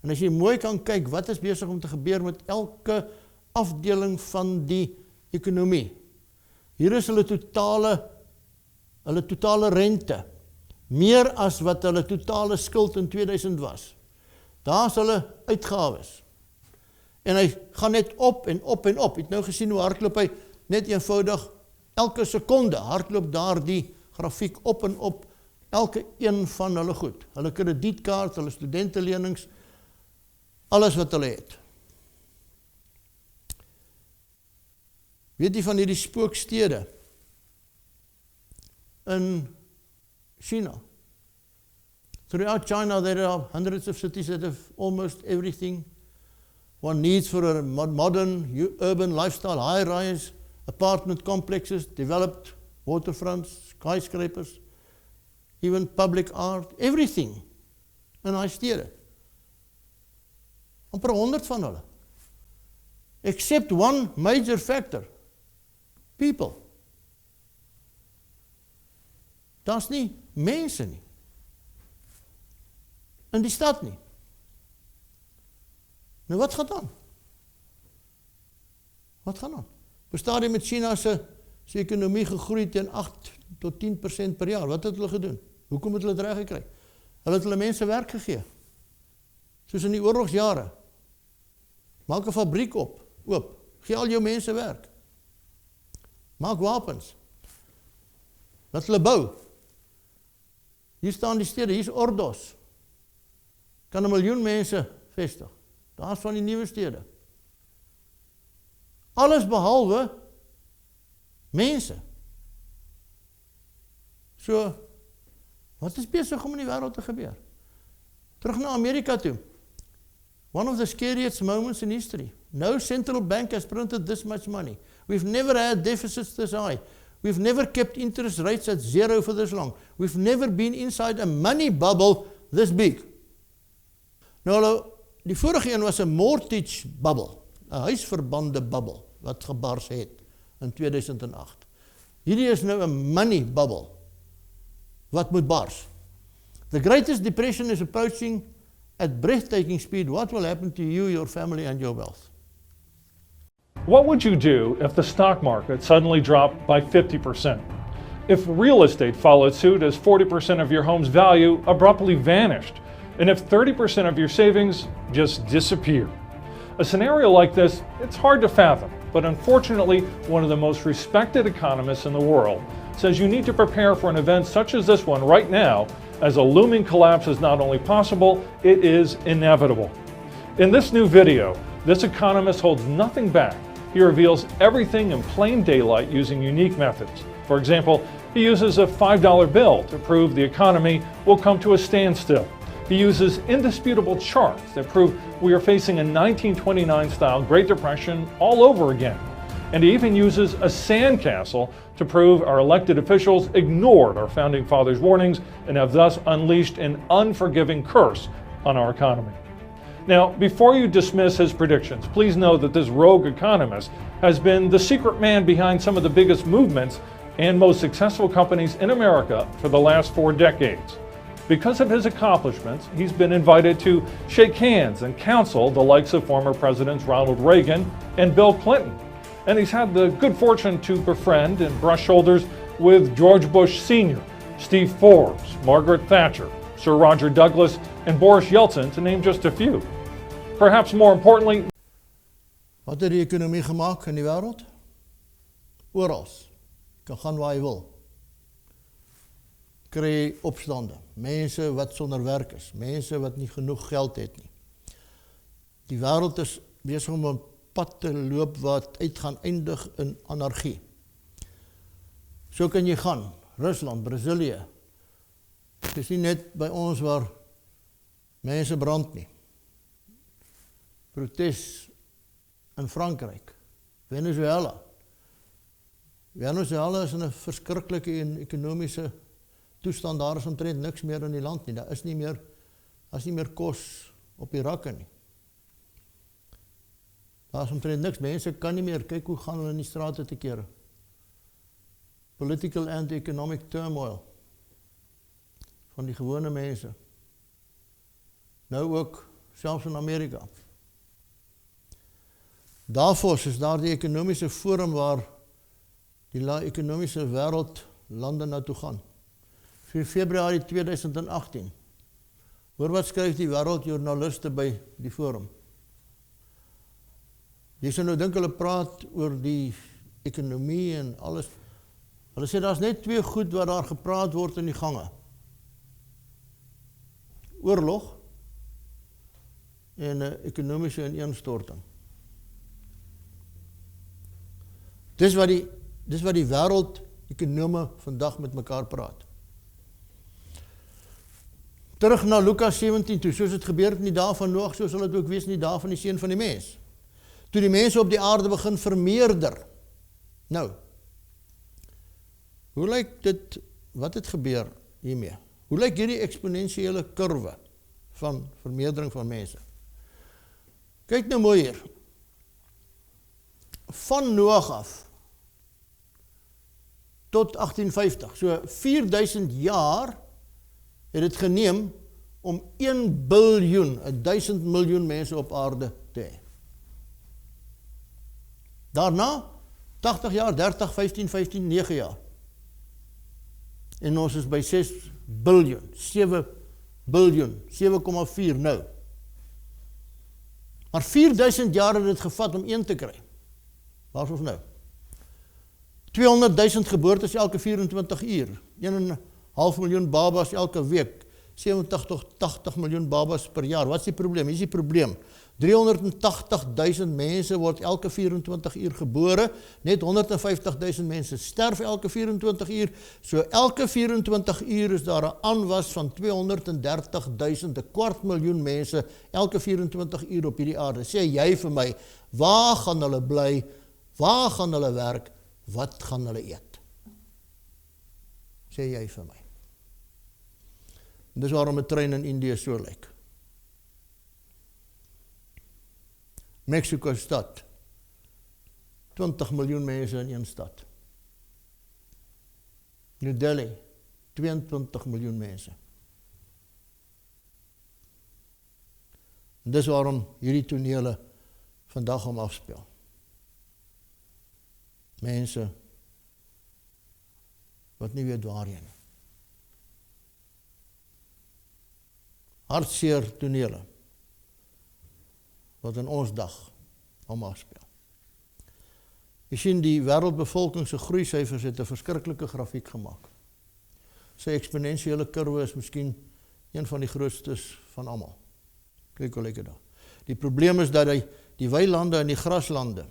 En as jy mooi kan kyk, wat is besig om te gebeur met elke afdeling van die ekonomie. Hier is hulle totale rente. meer as wat hulle totale skuld in 2000 was. Daar is hulle uitgawes. En hy gaan net op en op en op. Jy het nou gesien hoe hardloop hy net eenvoudig elke sekonde hardloop daar die grafiek op en op, elke een van hulle goed. Hulle kredietkaart, hulle studentelenings, alles wat hulle het. Weet jy van hierdie spookstede in China? Throughout China, there are hundreds of cities that have almost everything one needs for a modern urban lifestyle, high-rise apartment complexes, developed waterfronts, skyscrapers, even public art, everything in daai stede. Amper 100 van hulle. Except one major factor, people. Daar's nie mense nie. In die stad nie. Nou wat gaan aan? Wat gaan aan? Op 'n stadium met China se ekonomie gegroei teen 8 tot 10% per jaar. Wat het hulle gedoen? Hoekom het hulle dit reg gekry? Hulle het hulle mense werk gegee. Soos in die oorlogsjare. Maak 'n fabriek oop. Gee al jou mense werk. Maak wapens. Laat hulle bou. Hier staan die stede, hier is Ordos. Kan 1 miljoen mense vestig. Daar is van die nuwe stede. Alles behalwe mense. So, wat is besig om in die wêreld te gebeur? Terug na Amerika toe. One of the scariest moments in history. No central bank has printed this much money. We've never had deficits this high. We've never kept interest rates at zero for this long. We've never been inside a money bubble this big. Nou, die vorige een was 'n mortgage bubble, 'n huisverbande bubble wat gebars het in 2008. Hierdie is nou 'n money bubble wat moet bars. The Greatest Depression is approaching at breathtaking speed. What will happen to you, your family and your wealth? What would you do if the stock market suddenly dropped by 50%? If real estate followed suit as 40% of your home's value abruptly vanished? And if 30% of your savings just disappeared? A scenario like this, it's hard to fathom, but unfortunately, one of the most respected economists in the world says you need to prepare for an event such as this one right now, as a looming collapse is not only possible, it is inevitable. In this new video, this economist holds nothing back. He reveals everything in plain daylight using unique methods. For example, he uses a $5 bill to prove the economy will come to a standstill. He uses indisputable charts that prove we are facing a 1929-style Great Depression all over again. And he even uses a sandcastle to prove our elected officials ignored our founding fathers' warnings and have thus unleashed an unforgiving curse on our economy. Now, before you dismiss his predictions, please know that this rogue economist has been the secret man behind some of the biggest movements and most successful companies in America for the last 4 decades. Because of his accomplishments, he's been invited to shake hands and counsel the likes of former Presidents Ronald Reagan and Bill Clinton. And he's had the good fortune to befriend and brush shoulders with George Bush Sr., Steve Forbes, Margaret Thatcher, Sir Roger Douglas, and Boris Yeltsin, to name just a few. Perhaps more importantly, wat het die ekonomie gemaak in die wêreld? Oral. Kan gaan waar jy wil. Kry opstande. Mense wat sonder werk is. Mense wat nie genoeg geld het nie. Die wêreld is besig om 'n pad te loop wat uit gaan eindig in anargie. So kan jy gaan. Rusland, Brazilië. Het is nie net by ons waar mense brand nie. Protes in Frankryk, Venezuela. Venezuela is in 'n verskriklike ekonomiese toestand. Daar is omtrent niks meer in die land nie. Daar is nie meer kos op die rakke nie. Daar is omtrent niks. Mense kan nie meer, kyk hoe gaan hulle in die strate te kere. Political and economic turmoil van die gewone mense. Nou ook selfs in Amerika. Davos is daar die ekonomiese forum waar die ekonomiese wêreld lande na toe gaan. Februarie 2018. Hoor wat skryf die wêreldjoernaliste by die forum. Jy sal nou dink hulle praat oor die ekonomie en alles. Hulle sê daar's net twee goed wat daar gepraat word in die gange. Oorlog en 'n ekonomiese ineenstorting. Dis wat die wêreldekonome vandag met mekaar praat. Terug na Lukas 17 toe, soos het gebeur in die dae van Noag, so sal dit ook wees in die dae van die Seun van die Mens. Toe die mense op die aarde begin vermeerder. Nou, hoe lyk dit, wat het gebeur hiermee? Hoe lyk hierdie eksponensiële kurwe van vermeerdering van mense? Kyk nou mooi hier. Van Noag af tot 1850, so 4000 jaar het dit geneem om 1 biljoen, 1000 miljoen mense op aarde te hê. Daarna, 80 jaar, 30, 15, 9 jaar. En ons is by 6 biljoen, 7 biljoen, 7,4 nou. Maar 4000 jaar het dit gevat om 1 te kry. Waar is ons nou? 200.000 geboortes elke 24 uur. 1,5 miljoen babas elke week. 70 tot 80 miljoen babas per jaar. Wat is die probleem? Hier is die probleem. 380.000 mense word elke 24 uur gebore. Net 150.000 mense sterf elke 24 uur. So elke 24 uur is daar 'n aanwas van 230.000, 'n kwart miljoen mense elke 24 uur op hierdie aarde. Sê jy vir my, waar gaan hulle bly? Waar gaan hulle werk? Wat gaan hulle eet? Sê jy vir my. En dis waarom 'n trein in Indië so lyk. Mexico stad. 20 miljoen mense in een stad. New Delhi, 22 miljoen mense. En dis waarom hierdie tonele vandag om afspeel. Mense wat nie weet waarheen. Hartseer tonele wat in ons dag om afspeel. Jy sien die wêreldbevolking se groeisyfers het 'n verskriklike grafiek gemaak. Sy eksponensiële kurwe is miskien een van die grootstes van almal. Kyk hoe lyk dit daar. Die probleem is dat die weilande en die graslande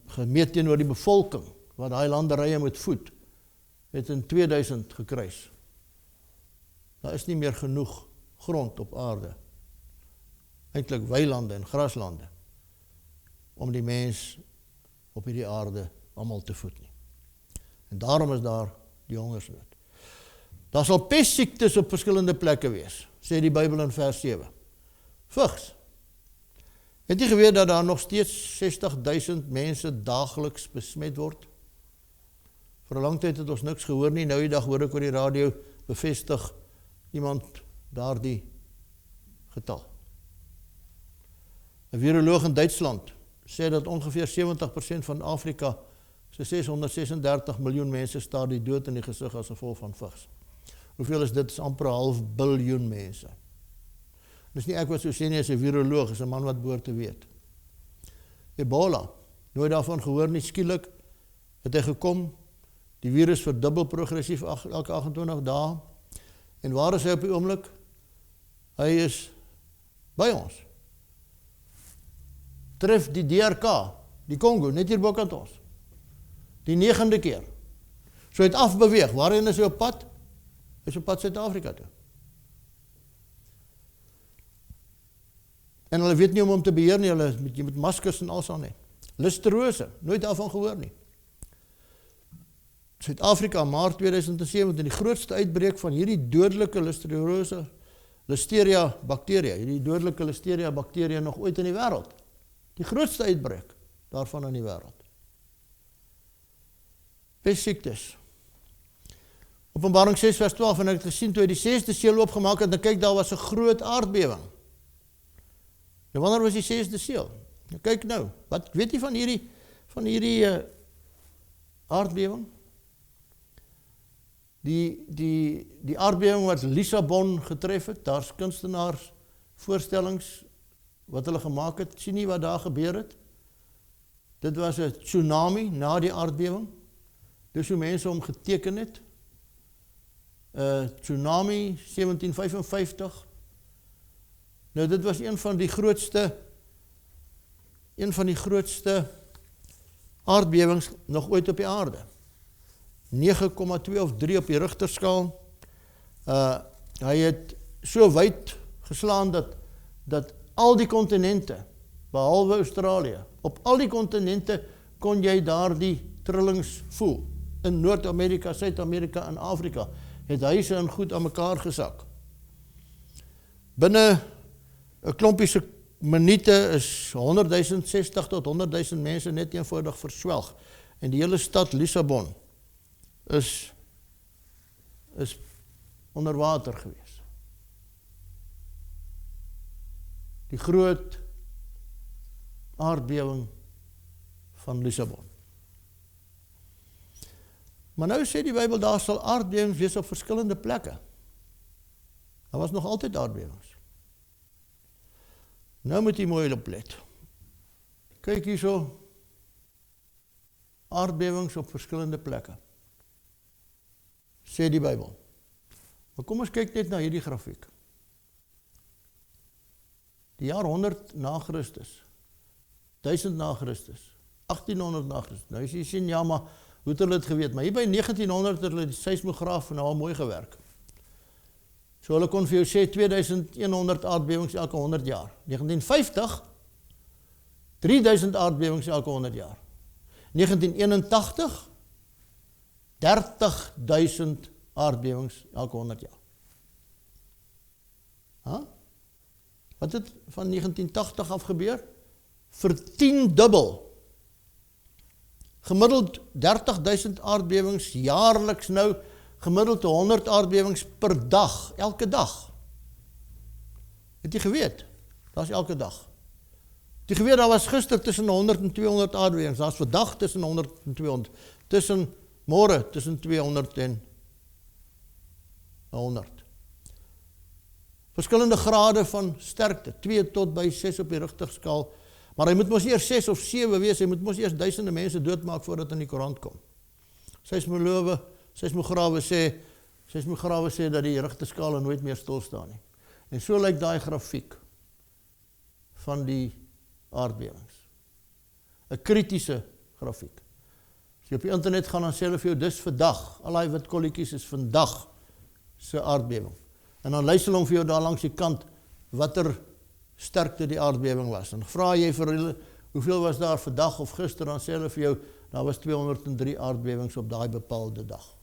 gemeet teenoor die bevolking wat daai landerye moet voed, het in 2000 gekruis. Daar is nie meer genoeg grond op aarde, eintlik weilande en graslande, om die mens op hierdie aarde almal te voed nie. En daarom is daar die hongersnood. Daar sal pestsiektes op verskillende plekke wees, sê die Bybel in vers 7. Vigs. Het jy geweet dat daar nog steeds 60.000 mense daagliks besmet word? Vir 'n lang tyd het ons niks gehoor nie. Nou die dag hoor ek oor die radio bevestig iemand daardie getal. 'n viroloog in Duitsland sê dat ongeveer 70% van Afrika se 636 miljoen mense staar die dood in die gesig as gevolg van vigs. Hoeveel is dit? Dit is amper 0,5 biljoen mense. Dis nie ek wat so sê nie, is 'n viroloog, is 'n man wat behoort te weet. Ebola, nooit daarvan gehoor nie, skielik het hy gekom, die virus verdubbel progressief elke 28 dae, en waar is hy op die oomblik? Hy is by ons. Tref die DRK, die Kongo, net hier bokant ons. Die 9de keer. So hy het afbeweeg, waarheen is hy op pad? Hy is op pad Suid-Afrika toe. En hulle weet nie om te beheer nie, jy moet maskers en alles aan hê. Listerose, nooit daarvan gehoor nie. Suid-Afrika, Maart 2017, die grootste uitbreek van hierdie dodelike Listeria bakterie, hierdie dodelike Listeria bakterie nog ooit in die wêreld. Die grootste uitbreek daarvan in die wêreld. Pestsiektes. Openbaring 6 vers 12, en ek het gesien toe hy die 6de seël oopgemaak het, en kyk, daar was 'n groot aardbewing. Nou, wanneer was die 6de seël? Nou, kyk nou, wat weet jy van hierdie aardbewing? Die aardbewing wat Lissabon getref het, daar's kunstenaars voorstellings wat hulle gemaak het, sien nie wat daar gebeur het. Dit was 'n tsunami na die aardbewing. Dis hoe mense hom geteken het. Tsunami 1755. Nou dit was een van die grootste aardbewings nog ooit op die aarde. 9,2 of 3 op die Richterskaal. Hy het so wyd geslaan dat al die kontinente, behalwe Australië, op al die kontinente kon jy daar die trillings voel. In Noord-Amerika, Suid-Amerika en Afrika het huise en goed aan mekaar gesak. Binne 'n klompie minute is 100.000, 60 tot 100.000 mense net eenvoudig verswelg. En die hele stad Lissabon is onder water gewees. Die groot aardbewing van Lissabon. Maar nou sê die Bybel, daar sal aardbewings wees op verskillende plekke. Daar was nog altyd aardbewings. Nou moet jy mooi oplet. Kyk hierso, aardbewings op verskillende plekke. Sê die Bybel. Maar kom ons kyk net na hierdie grafiek. Die jaar 100 na Christus, 1000 na Christus, 1800 na Christus. Nou as jy sien, ja, maar hoe het hulle dit geweet? Maar hier by 1900 het hulle die seismograaf nou al mooi gewerk. So hulle kon vir jou sê 2100 aardbewings elke 100 jaar. 1950, 3000 aardbewings elke 100 jaar. 1981, 30.000 aardbewings elke 100 jaar. Wat het van 1980 af gebeur? Vertiendubbel. Gemiddeld 30.000 aardbewings jaarliks nou, gemiddeld 100 aardbewings per dag, elke dag. Het jy geweet? Dat is elke dag. Het jy geweet, daar was gister tussen 100 en 200 aardbewings, daar is vandag tussen 100 en 200, tussen môre tussen 200 en 100. Verskillende grade van sterkte, 2 tot by 6 op die Richterskaal, maar hy moet mos eers 6 of 7 wees, hy moet mos eers duisende mense doodmaak voordat hy in die koerant kom. Seismograwe sê dat die Richterskaal nooit meer stilstaan nie. En so lyk daai grafiek van die aardbewings. 'n kritiese grafiek. As jy op die internet gaan, dan sê hulle vir jou, dis vandag, al die wit kolletjies is vandag se aardbewing. En dan luister hulle vir jou daar langs die kant, watter sterkte die aardbewing was. En vra jy vir hulle, hoeveel was daar vandag of gister, dan sê hulle vir jou, daar was 203 aardbewings op daai bepaalde dag.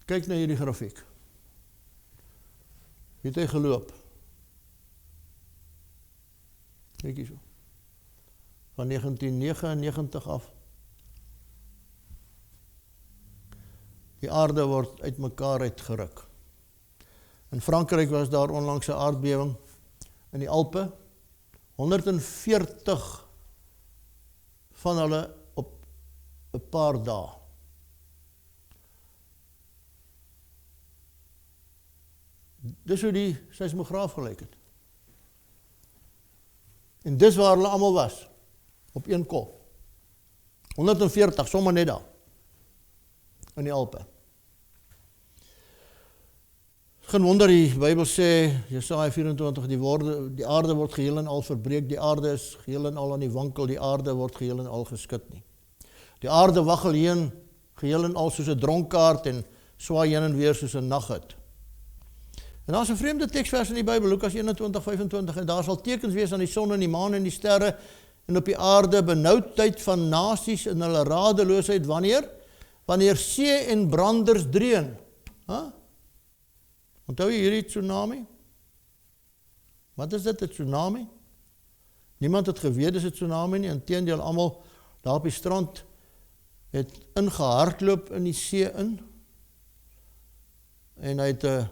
Kyk na hierdie grafiek. Het hy geloop? Kyk hierso. Van 1999 af. Die aarde word uit mekaar uitgeruk. In Frankryk was daar onlangs 'n aardbewing in die Alpe. 140 van hulle op 'n paar dae. Dis hoe die seismograaf gelyk het. En dis waar hulle almal was, op een kol. 140, sommer net daar, in die Alpe. Geen wonder die Bybel sê, Jesaja 24, die aarde word geheel en al verbreek, die aarde is geheel en al aan die wankel, die aarde word geheel en al geskit nie. Die aarde waggel heen, geheel en al soos 'n dronkaard en swaai heen en weer soos 'n naghut. En daar is 'n vreemde teksvers in die Bybel, Lukas 21:25, en daar sal tekens wees aan die son en die maan en die sterre, en op die aarde benoudheid van nasies in hulle radeloosheid, wanneer? Wanneer see en branders dreun. Onthou jy hierdie tsunami? Wat is dit, 'n tsunami? Niemand het geweet dis 'n tsunami nie, inteendeel almal daar op die strand het ingehardloop in die see in, en hy het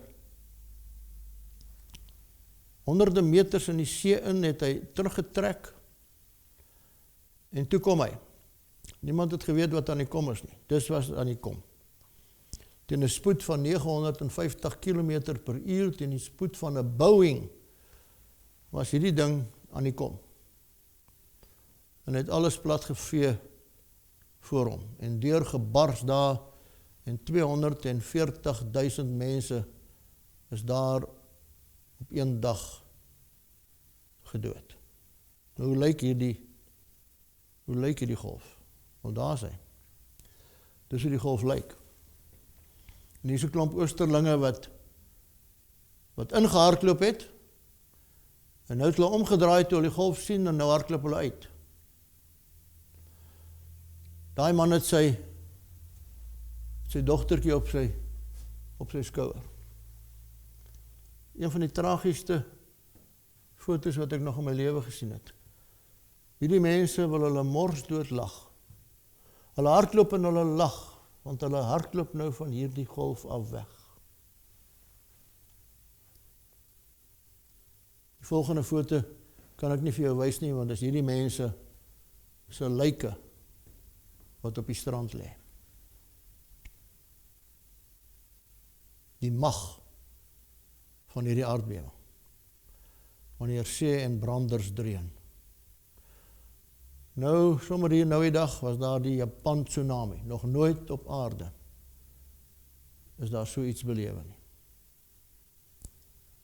honderde meters in die see in, het hy teruggetrek, en toe kom hy. Niemand het geweet wat aan die kom is nie. Dis was aan die kom. Teen 'n spoed van 950 km per uur, teen die spoed van 'n Boeing, was hierdie ding aan die kom. En het alles platgevee voor hom. En deurgebars daar, en 240.000 mense is daar op een dag gedood. Nou, hoe lyk hierdie golf? Want daar is hy. Dis hoe die golf lyk. En hier is 'n klomp Oosterlinge wat ingehardloop het, en nou het hulle omgedraai toe hulle die golf sien, en nou hardloop hulle uit. Daai man het sy dogtertjie op sy skouer. Een van die tragiesste foto's wat ek nog in my lewe gesien het. Hierdie mense wil hulle morsdood lag. Hulle hardloop en hulle lag, want hulle hardloop nou van hierdie golf af weg. Die volgende foto kan ek nie vir jou wys nie, want dis hierdie mense se lyke wat op die strand lê. Die mag van hierdie aardbewing, wanneer see en branders dreun. Nou, sommer hier nou die dag, was daar die Japan tsunami. Nog nooit op aarde is daar so iets belewe nie.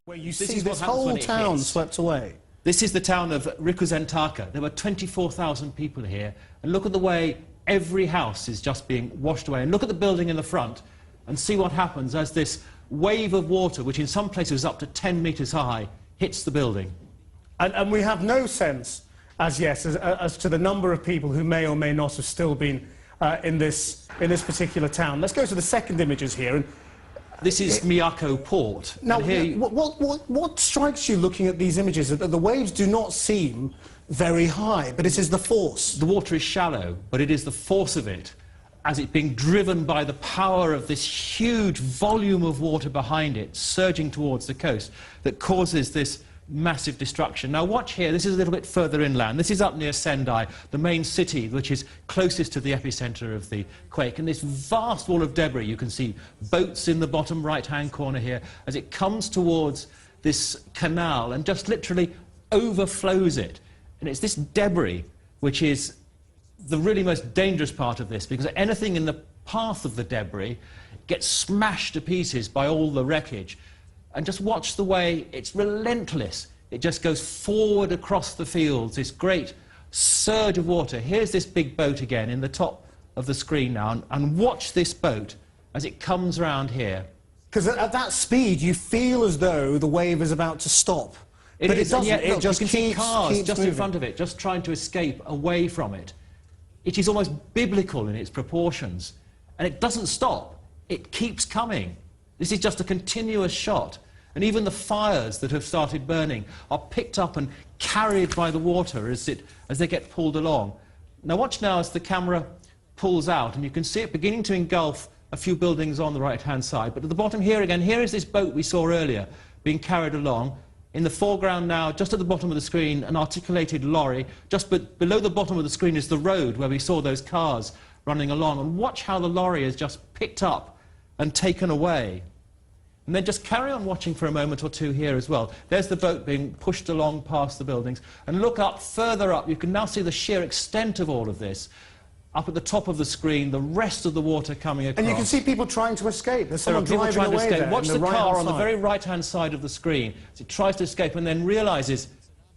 Where you see this whole town swept away. This is the town of Rikuzentaka. There were 24,000 people here, and look at the way every house is just being washed away. And look at the building in the front, and see what happens as this wave of water, which in some places is up to 10 meters high, hits the building. And we have no sense as yet as to the number of people who may or may not have still been in this particular town. Let's go to the second images here. And this is Miyako Port. Now, what strikes you looking at these images? That the waves do not seem very high, but it is the force. The water is shallow, but it is the force of it, as it's being driven by the power of this huge volume of water behind it, surging towards the coast, that causes this massive destruction. Now watch here, this is a little bit further inland. This is up near Sendai, the main city which is closest to the epicenter of the quake. And this vast wall of debris, you can see boats in the bottom right-hand corner here, as it comes towards this canal and just literally overflows it. And it's this debris which is the really most dangerous part of this, because anything in the path of the debris gets smashed to pieces by all the wreckage. And just watch the way it's relentless. It just goes forward across the fields, this great surge of water. Here's this big boat again in the top of the screen now, and watch this boat as it comes around here. Because at that speed, you feel as though the wave is about to stop. But it doesn't. It Look, just you can see cars just moving in front of it, just trying to escape away from it. It is almost biblical in its proportions. And it doesn't stop. It keeps coming. This is just a continuous shot. And even the fires that have started burning are picked up and carried by the water as they get pulled along. Now watch now as the camera pulls out, and you can see it beginning to engulf a few buildings on the right-hand side. But at the bottom here again, here is this boat we saw earlier being carried along. In the foreground now, just at the bottom of the screen, an articulated lorry. Just below the bottom of the screen is the road where we saw those cars running along. And watch how the lorry is just picked up and taken away. And then just carry on watching for a moment or two here as well. There's the boat being pushed along past the buildings. And look up, further up, you can now see the sheer extent of all of this. Up at the top of the screen, the rest of the water coming across. And you can see people trying to escape. There's someone people driving trying to away escape. there. Watch the right car on side. the very right-hand side of the screen as it tries to escape and then realises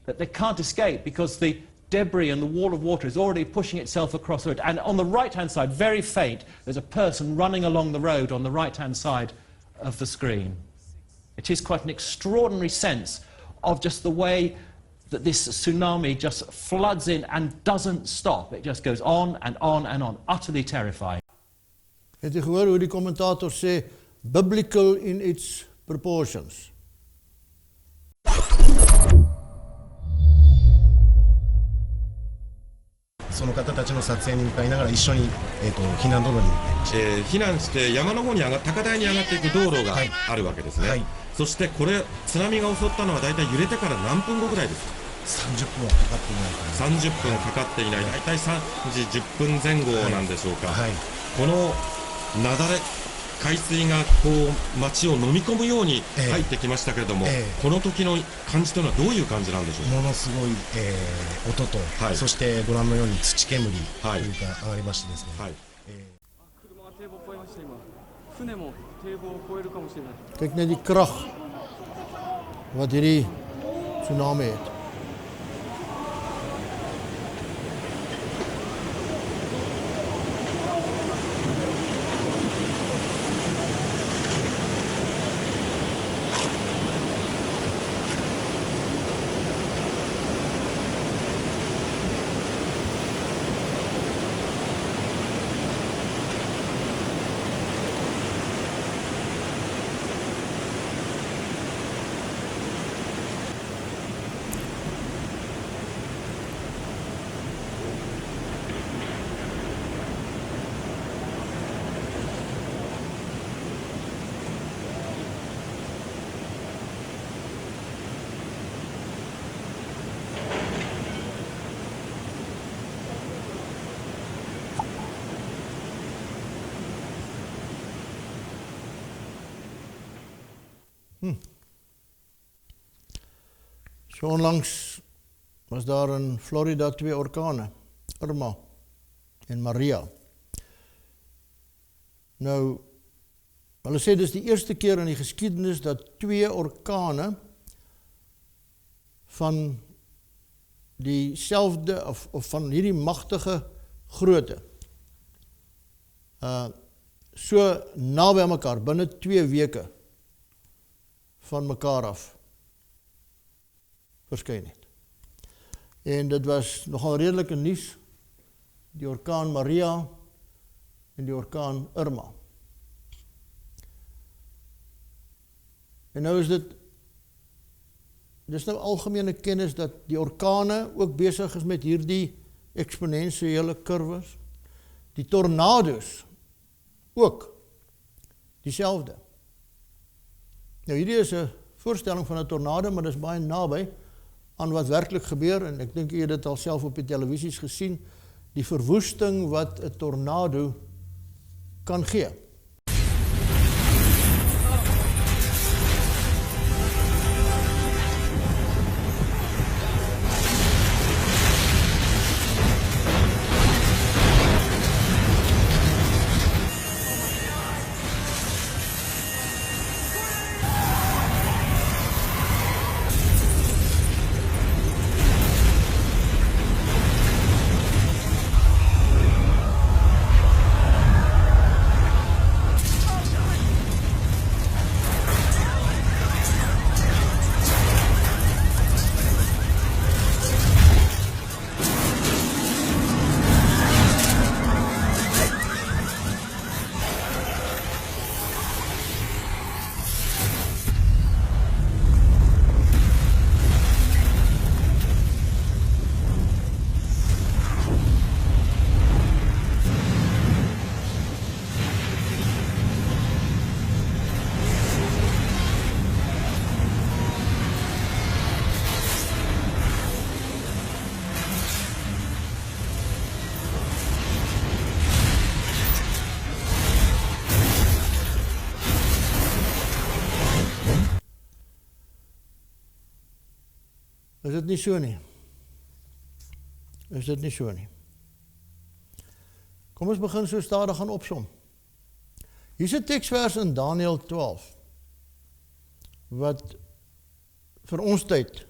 that they can't escape because the debris and the wall of water is already pushing itself across the road. And on the right-hand side, very faint, there's a person running along the road on the right-hand side of the screen. It is quite an extraordinary sense of just the way that this tsunami just floods in and doesn't stop. It just goes on and on and on, utterly terrifying. Het jy gehoor hoe die kommentator sê, biblical in its proportions? その方たちの撮影に向かいながら一緒に、避難道路に、避難して山の方に高台に上がっていく道路があるわけですね、はい、そしてこれ津波が襲ったのはだいたい揺れてから何分後ぐらいですか？ 30分はかかっていないかな。30分かかっていない、大体3時10分前後なんでしょうか、はい。この雪崩、海水がこう街を飲み込むように入ってきましたけれども、この時の感じというのはどういう感じなんでしょうか。ものすごい、音と、はい、そしてご覧のように土煙というか上がりましてですね、はい、車が堤防を越えました。今船も堤防を越えるかもしれない。 Kyk net die krag wat hierdie tsunami het. So onlangs was daar in Florida 2 orkane, Irma en Maria. Nou, hulle sê dis die eerste keer in die geskiedenis dat 2 orkane van dieselfde of van hierdie magtige grootte so naby aan mekaar binne 2 weke van mekaar af verskyn het. En dit was nogal redelike nuus, die orkaan Maria en die orkaan Irma. En nou is dis nou algemene kennis dat die orkane ook besig is met hierdie eksponensiële kurwes. Die tornado's ook dieselfde. Nou hierdie is 'n voorstelling van 'n tornado, maar dit is baie naby aan wat werklik gebeur, en ek dink jy het dit al self op die televisies gesien, die verwoesting wat 'n tornado kan gee. Is dit nie so nie? Is dit nie so nie? Kom ons begin so stadig gaan opsom. Hier is 'n teksvers in Daniël 12 wat vir ons tyd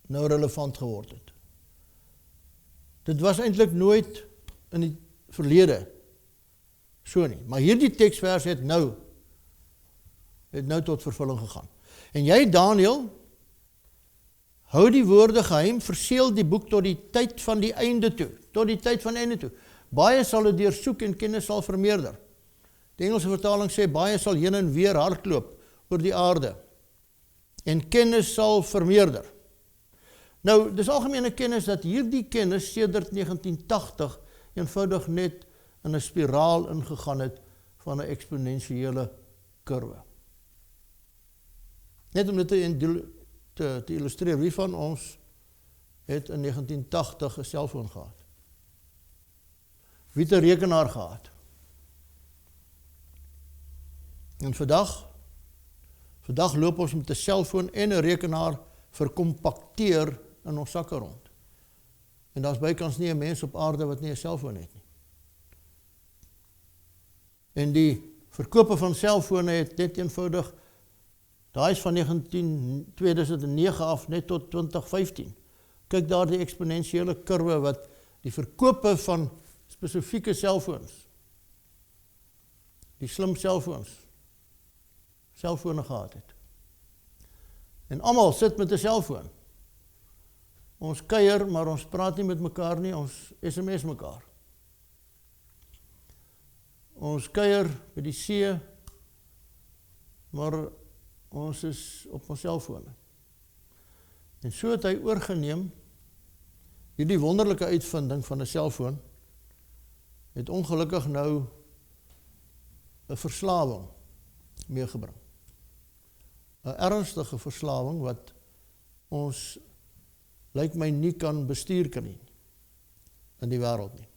nou relevant geword het. Dit was eintlik nooit in die verlede so nie, maar hierdie teksvers het nou tot vervulling gegaan. En jy, Daniël, hou die woorde geheim, verseël die boek tot die tyd van die einde toe, tot die tyd van die einde toe. Baie sal dit deursoek en kennis sal vermeerder. Die Engelse vertaling sê, baie sal heen en weer hardloop oor die aarde, en kennis sal vermeerder. Nou, dis algemene kennis dat hierdie kennis sedert 1980 eenvoudig net in 'n spiraal ingegaan het van 'n eksponensiële kurwe. Net om dit te illustreer, wie van ons het in 1980 'n selfoon gehad? Wie het 'n rekenaar gehad? En vandag loop ons met 'n selfoon en 'n rekenaar verkompakteer in ons sakke rond. En daar's bykans nie 'n mens op aarde wat nie 'n selfoon het nie. En die verkope van selfone het net eenvoudig, daai is van 2009 af net tot 2015. Kyk daar die eksponensiële kurwe wat die verkope van spesifieke selfoons, die slim selfone gehad het. En almal sit met 'n selfoon. Ons kuier, maar ons praat nie met mekaar nie, ons SMS mekaar. Ons kuier by die see, maar ons is op ons selfone. En so het hy oorgeneem, hierdie wonderlike uitvinding van 'n selfoon, het ongelukkig nou 'n verslawing meegebring. 'n Ernstige verslawing wat ons, lyk my, nie kan bestuur kan nie in die wêreld nie.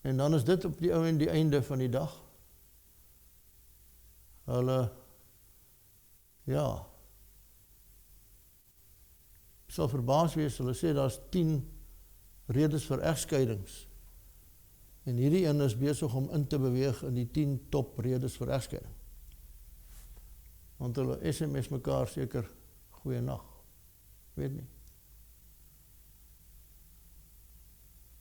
En dan is dit op die ou en die einde van die dag. Hulle, ja, sal verbaas wees, hulle sê daar's 10 redes vir egskeidings. En hierdie een is besig om in te beweeg in die 10 top redes vir egskeiding. Want hulle SMS mekaar seker goeienag. Weet nie.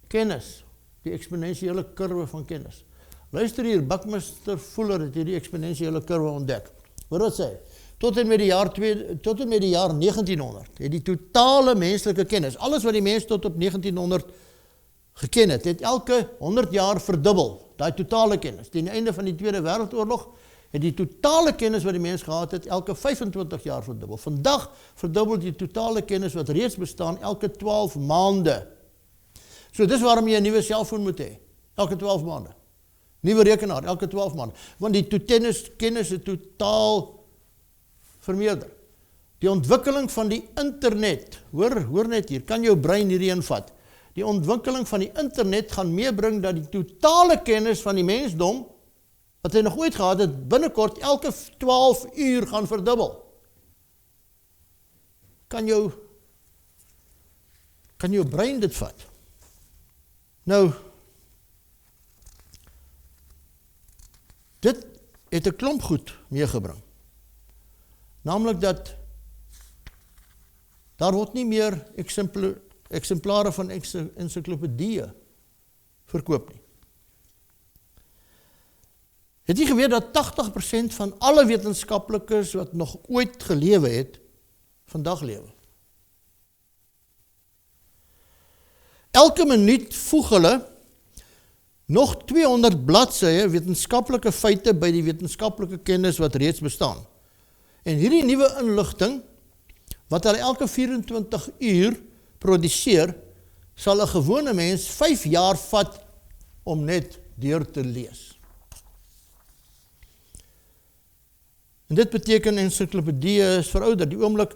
Kennis, die eksponensiële kurwe van kennis. Luister hier, Buckminster Fuller het hierdie eksponensiële kurwe ontdek. Wat dit sê? Tot en met die jaar 1900 het die totale menslike kennis, alles wat die mens tot op 1900 geken het elke 100 jaar verdubbel, daai totale kennis. Teen die einde van die Tweede Wêreldoorlog het die totale kennis wat die mens gehad het elke 25 jaar verdubbel. Vandag verdubbel die totale kennis wat reeds bestaan elke 12 maande. So dis waarom jy 'n nuwe selfoon moet hê, elke 12 maande. Nuwe rekenaar, elke 12 maande. Want die kennis het totaal vermeerder. Die ontwikkeling van die internet, hoor net hier, kan jou brein hierdie invat. Die ontwikkeling van die internet gaan meebring dat die totale kennis van die mensdom, wat hy nog ooit gehad het, binnekort elke 12 uur gaan verdubbel. Kan jou brein dit vat? Nou, dit het 'n klomp goed meegebring. Naamlik dat daar word nie meer eksemplare van ensiklopedieë verkoop nie. Het jy geweet dat 80% van alle wetenskaplikes wat nog ooit gelewe het, vandag lewe? Elke minuut voeg hulle nog 200 bladsye wetenskaplike feite by die wetenskaplike kennis wat reeds bestaan. En hierdie nuwe inligting, wat hulle elke 24 uur produseer, sal 'n gewone mens 5 jaar vat om net deur te lees. En dit beteken ensiklopedieë is verouderd. Die oomblik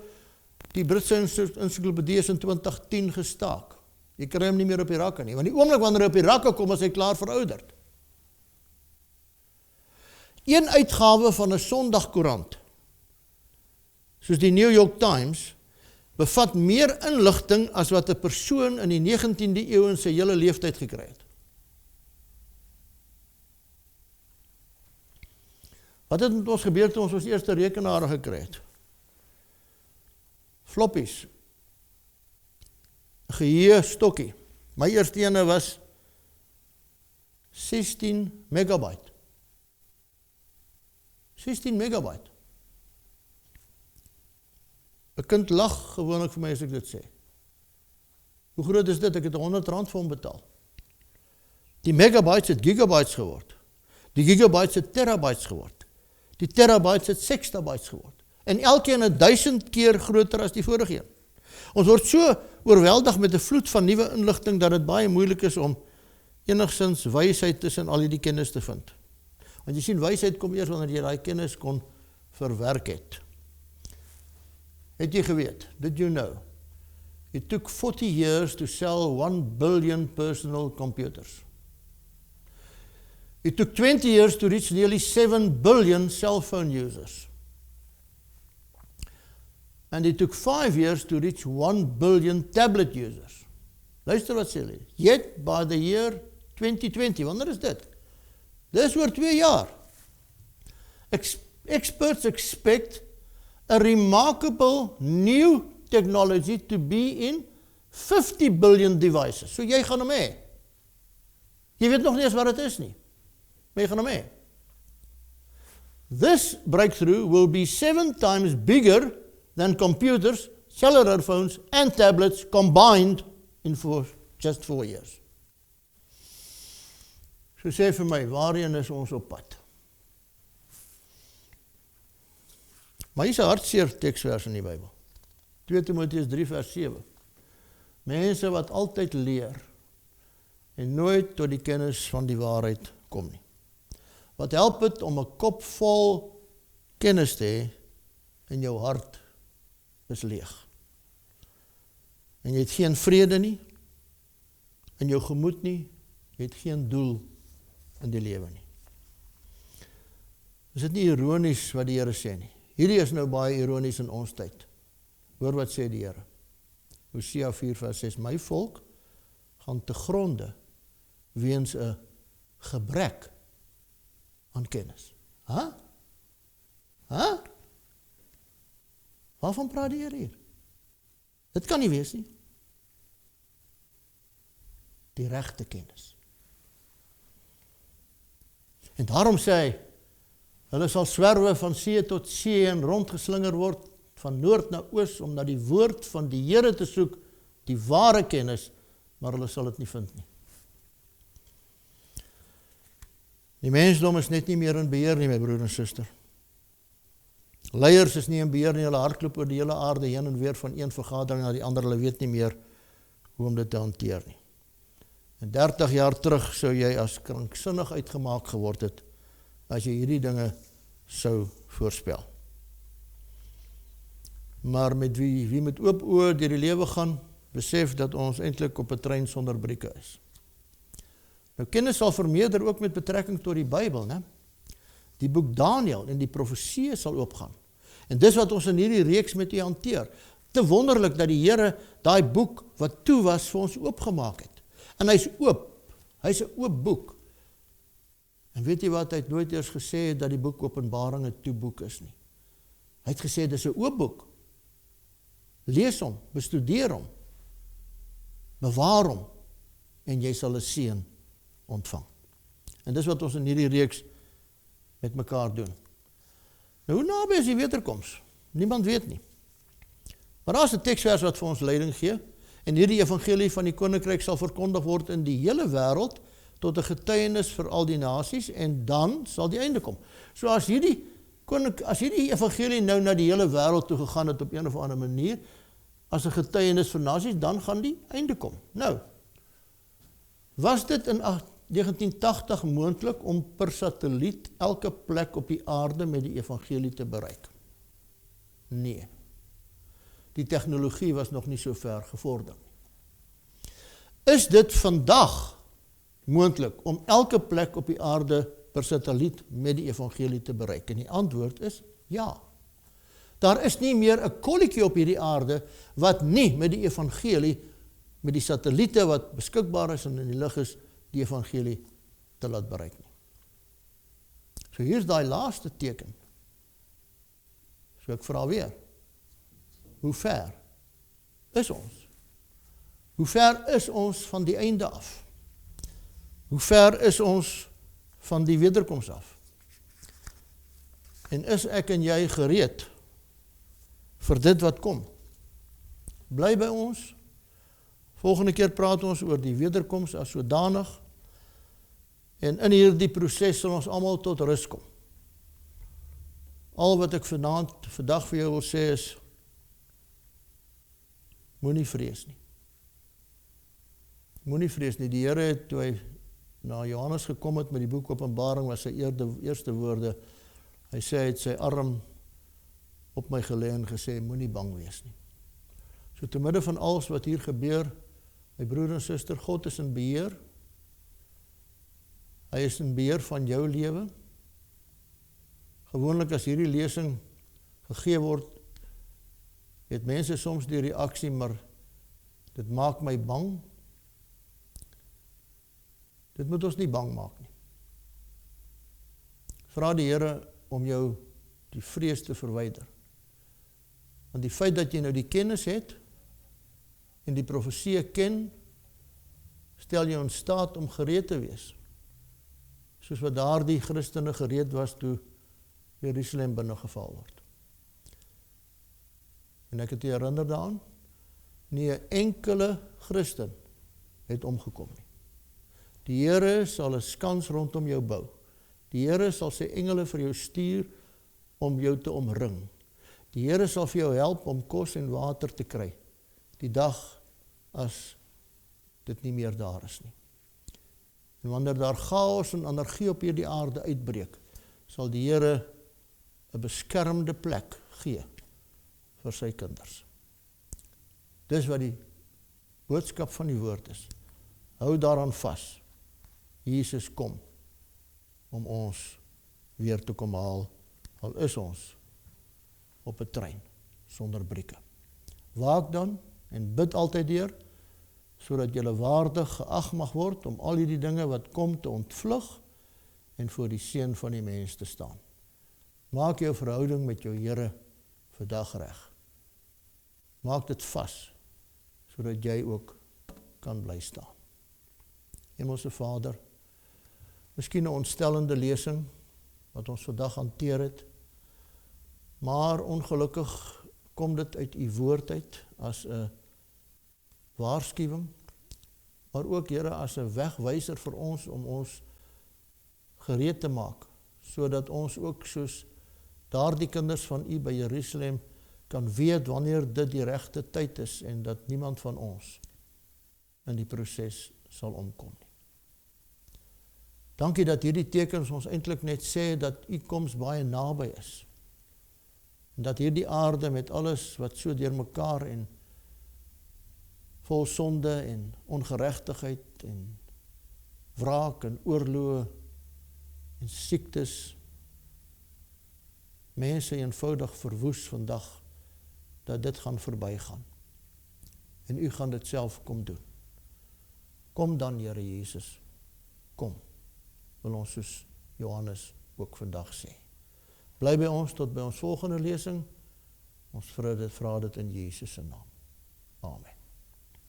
die Britse ensiklopedie is in 2010 gestaak. Jy kry hom nie meer op die rakke nie, want die oomblik wanneer hy op die rakke kom, is hy klaar verouderd. Een uitgawe van 'n Sondagkoerant, soos die New York Times, bevat meer inligting as wat 'n persoon in die 19de eeu in sy hele leeftyd gekry het. Wat het met ons gebeur toe ons eerste rekenare gekry het? Floppies. Geheue stokkie. My eerste ene was 16 megabyte. 16 megabyte. 'n Kind lag gewoonlik vir my as ek dit sê. Hoe groot is dit? Ek het R100 vir hom betaal. Die megabytes het gigabytes geword. Die gigabytes het terabytes geword. Die terabytes het sextabytes geword. En elkeen 1000 keer groter as die vorige een. Ons word so oorweldig met 'n vloed van nuwe inligting dat dit baie moeilik is om enigstens wysheid tussen al hierdie kennis te vind. Want jy sien, wysheid kom eers wanneer jy daai kennis kon verwerk het. Het jy geweet? Did you know? It took 40 years to sell 1 billion personal computers. It took 20 years to reach nearly 7 billion cell phone users. And it took 5 years to reach 1 billion tablet users. Luister wat sê hulle. Yet by the year 2020, wanneer is dit? Dis oor 2 jaar. Experts expect a remarkable new technology to be in 50 billion devices. So jy gaan hom hê. Jy weet nog nie eens wat dit is nie. Maar jy gaan hom hê. This breakthrough will be 7 times bigger than computers, cellular phones and tablets combined in just 4 years. So sê vir my, waarheen is ons op pad? Maar hier is 'n hartseer teksvers in die Bybel. 2 Timoteus 3 vers 7. Mense wat altyd leer en nooit tot die kennis van die waarheid kom nie. Wat help het om 'n kop vol kennis te hê en jou hart is leeg. En jy het geen vrede nie in jou gemoed nie, jy het geen doel in die lewe nie. Is dit nie ironies wat die Here sê nie? Hierdie is nou baie ironies in ons tyd. Hoor wat sê die Here. Hosea 4 vers 6, my volk gaan te gronde weens 'n gebrek aan kennis. Waarvan praat die Here hier? Dit kan nie wees nie. Die regte kennis. En daarom sê hy, hulle sal swerwe van see tot see en rondgeslinger word, van noord na oos, om na die woord van die Here te soek, die ware kennis, maar hulle sal dit nie vind nie. Die mensdom is net nie meer in beheer nie, my broer en suster. Leiers is nie in beheer nie, hulle hardloop oor die hele aarde heen en weer van een vergadering na die ander, hulle weet nie meer hoe om dit te hanteer nie. En 30 jaar terug sou jy as kranksinnig uitgemaak geword het, as jy hierdie dinge sou voorspel. Maar met wie met oop oë deur die lewe gaan, besef dat ons eintlik op 'n trein sonder brieke is. Nou kennis sal vermeerder ook met betrekking tot die Bybel, né? Die boek Daniël en die profeseë sal oopgaan. En dis wat ons in hierdie reeks met u hanteer. Te wonderlik dat die Here daai boek wat toe was vir ons oopgemaak het. En hy's oop. Hy's 'n oop boek. En weet jy wat, hy het nooit eers gesê dat die boek Openbaring 'n toe boek is nie. Hy het gesê dis 'n oop boek. Lees hom, bestudeer hom, bewaar hom, en jy sal 'n seën ontvang. En dis wat ons in hierdie reeks met mekaar doen. Nou, hoe naby is die wederkoms? Niemand weet nie. Maar daar is 'n teksvers wat vir ons leiding gee, en hierdie evangelie van die koninkryk sal verkondig word in die hele wêreld, tot 'n getuienis vir al die nasies, en dan sal die einde kom. So as hierdie evangelie nou na die hele wêreld toe gegaan het op een of ander manier, as 'n getuienis vir nasies, dan gaan die einde kom. Nou, was dit in 1980 moontlik om per satelliet elke plek op die aarde met die evangelie te bereik? Nee. Die tegnologie was nog nie so ver gevorder. Is dit vandag moontlik om elke plek op die aarde per satelliet met die evangelie te bereik? En die antwoord is ja. Daar is nie meer 'n kolletjie op hierdie aarde wat nie met die evangelie, met die satelliete wat beskikbaar is en in die lug is, die evangelie te laat bereik nie. So hier is daai laaste teken. So ek vra weer, hoe ver is ons? Hoe ver is ons van die einde af? Hoe ver is ons van die wederkoms af? En is ek en jy gereed vir dit wat kom? Bly by ons. Volgende keer praat ons oor die wederkoms as sodanig. En in hierdie proses sal ons almal tot rus kom. Al wat ek vandag vir jou wil sê is, moenie vrees nie. Moenie vrees nie. Die Here het, toe hy na Johannes gekom het met die boek Openbaring, was sy eerste woorde, hy sê, hy het sy arm op my gelê en gesê, moenie bang wees nie. So te midde van alles wat hier gebeur, my broer en suster, God is in beheer. Hy is in beheer van jou lewe. Gewoonlik as hierdie lesing gegee word, het mense soms die reaksie, maar dit maak my bang. Dit moet ons nie bang maak nie. Vra die Here om jou die vrees te verwyder. Want die feit dat jy nou die kennis het, en die profesie ken, stel jou in staat om gereed te wees. Soos wat daardie Christene gereed was toe Jerusalem binnengeval word. En ek het u herinner daaraan, nie 'n enkele Christen het omgekom nie. Die Here sal 'n skans rondom jou bou. Die Here sal sy engele vir jou stuur om jou te omring. Die Here sal vir jou help om kos en water te kry, die dag as dit nie meer daar is nie. En wanneer daar chaos en anargie op hierdie aarde uitbreek, sal die Here 'n beskermde plek gee vir sy kinders. Dis wat die boodskap van die woord is. Hou daaraan vas. Jesus kom om ons weer te kom haal, al is ons op 'n trein sonder brieke. Waak dan en bid altyd deur, sodat jy waardig geag mag word om al hierdie dinge wat kom te ontvlug en voor die seun van die mens te staan. Maak jou verhouding met jou Here vandag reg. Maak dit vas, sodat jy ook kan bly staan. Hemelse Vader, miskien 'n ontstellende lesing wat ons vandag hanteer het, maar ongelukkig kom dit uit u woord uit as 'n waarskuwing, maar ook, Here, as 'n wegwyser vir ons om ons gereed te maak, sodat ons ook soos daardie kinders van u by Jerusalem kan weet wanneer dit die regte tyd is en dat niemand van ons in die proses sal omkom nie. Dankie dat hierdie tekens ons eintlik net sê dat u koms baie naby is. En dat hierdie aarde met alles wat so deurmekaar en vol sonde en ongeregtigheid en wraak en oorloë en siektes mense eenvoudig verwoes vandag, dat dit gaan verbygaan. En u gaan dit self kom doen. Kom dan, Here Jesus, kom, wil ons soos Johannes ook vandag sê. Bly by ons tot by ons volgende lesing. Ons vra dit in Jesus se naam. Amen.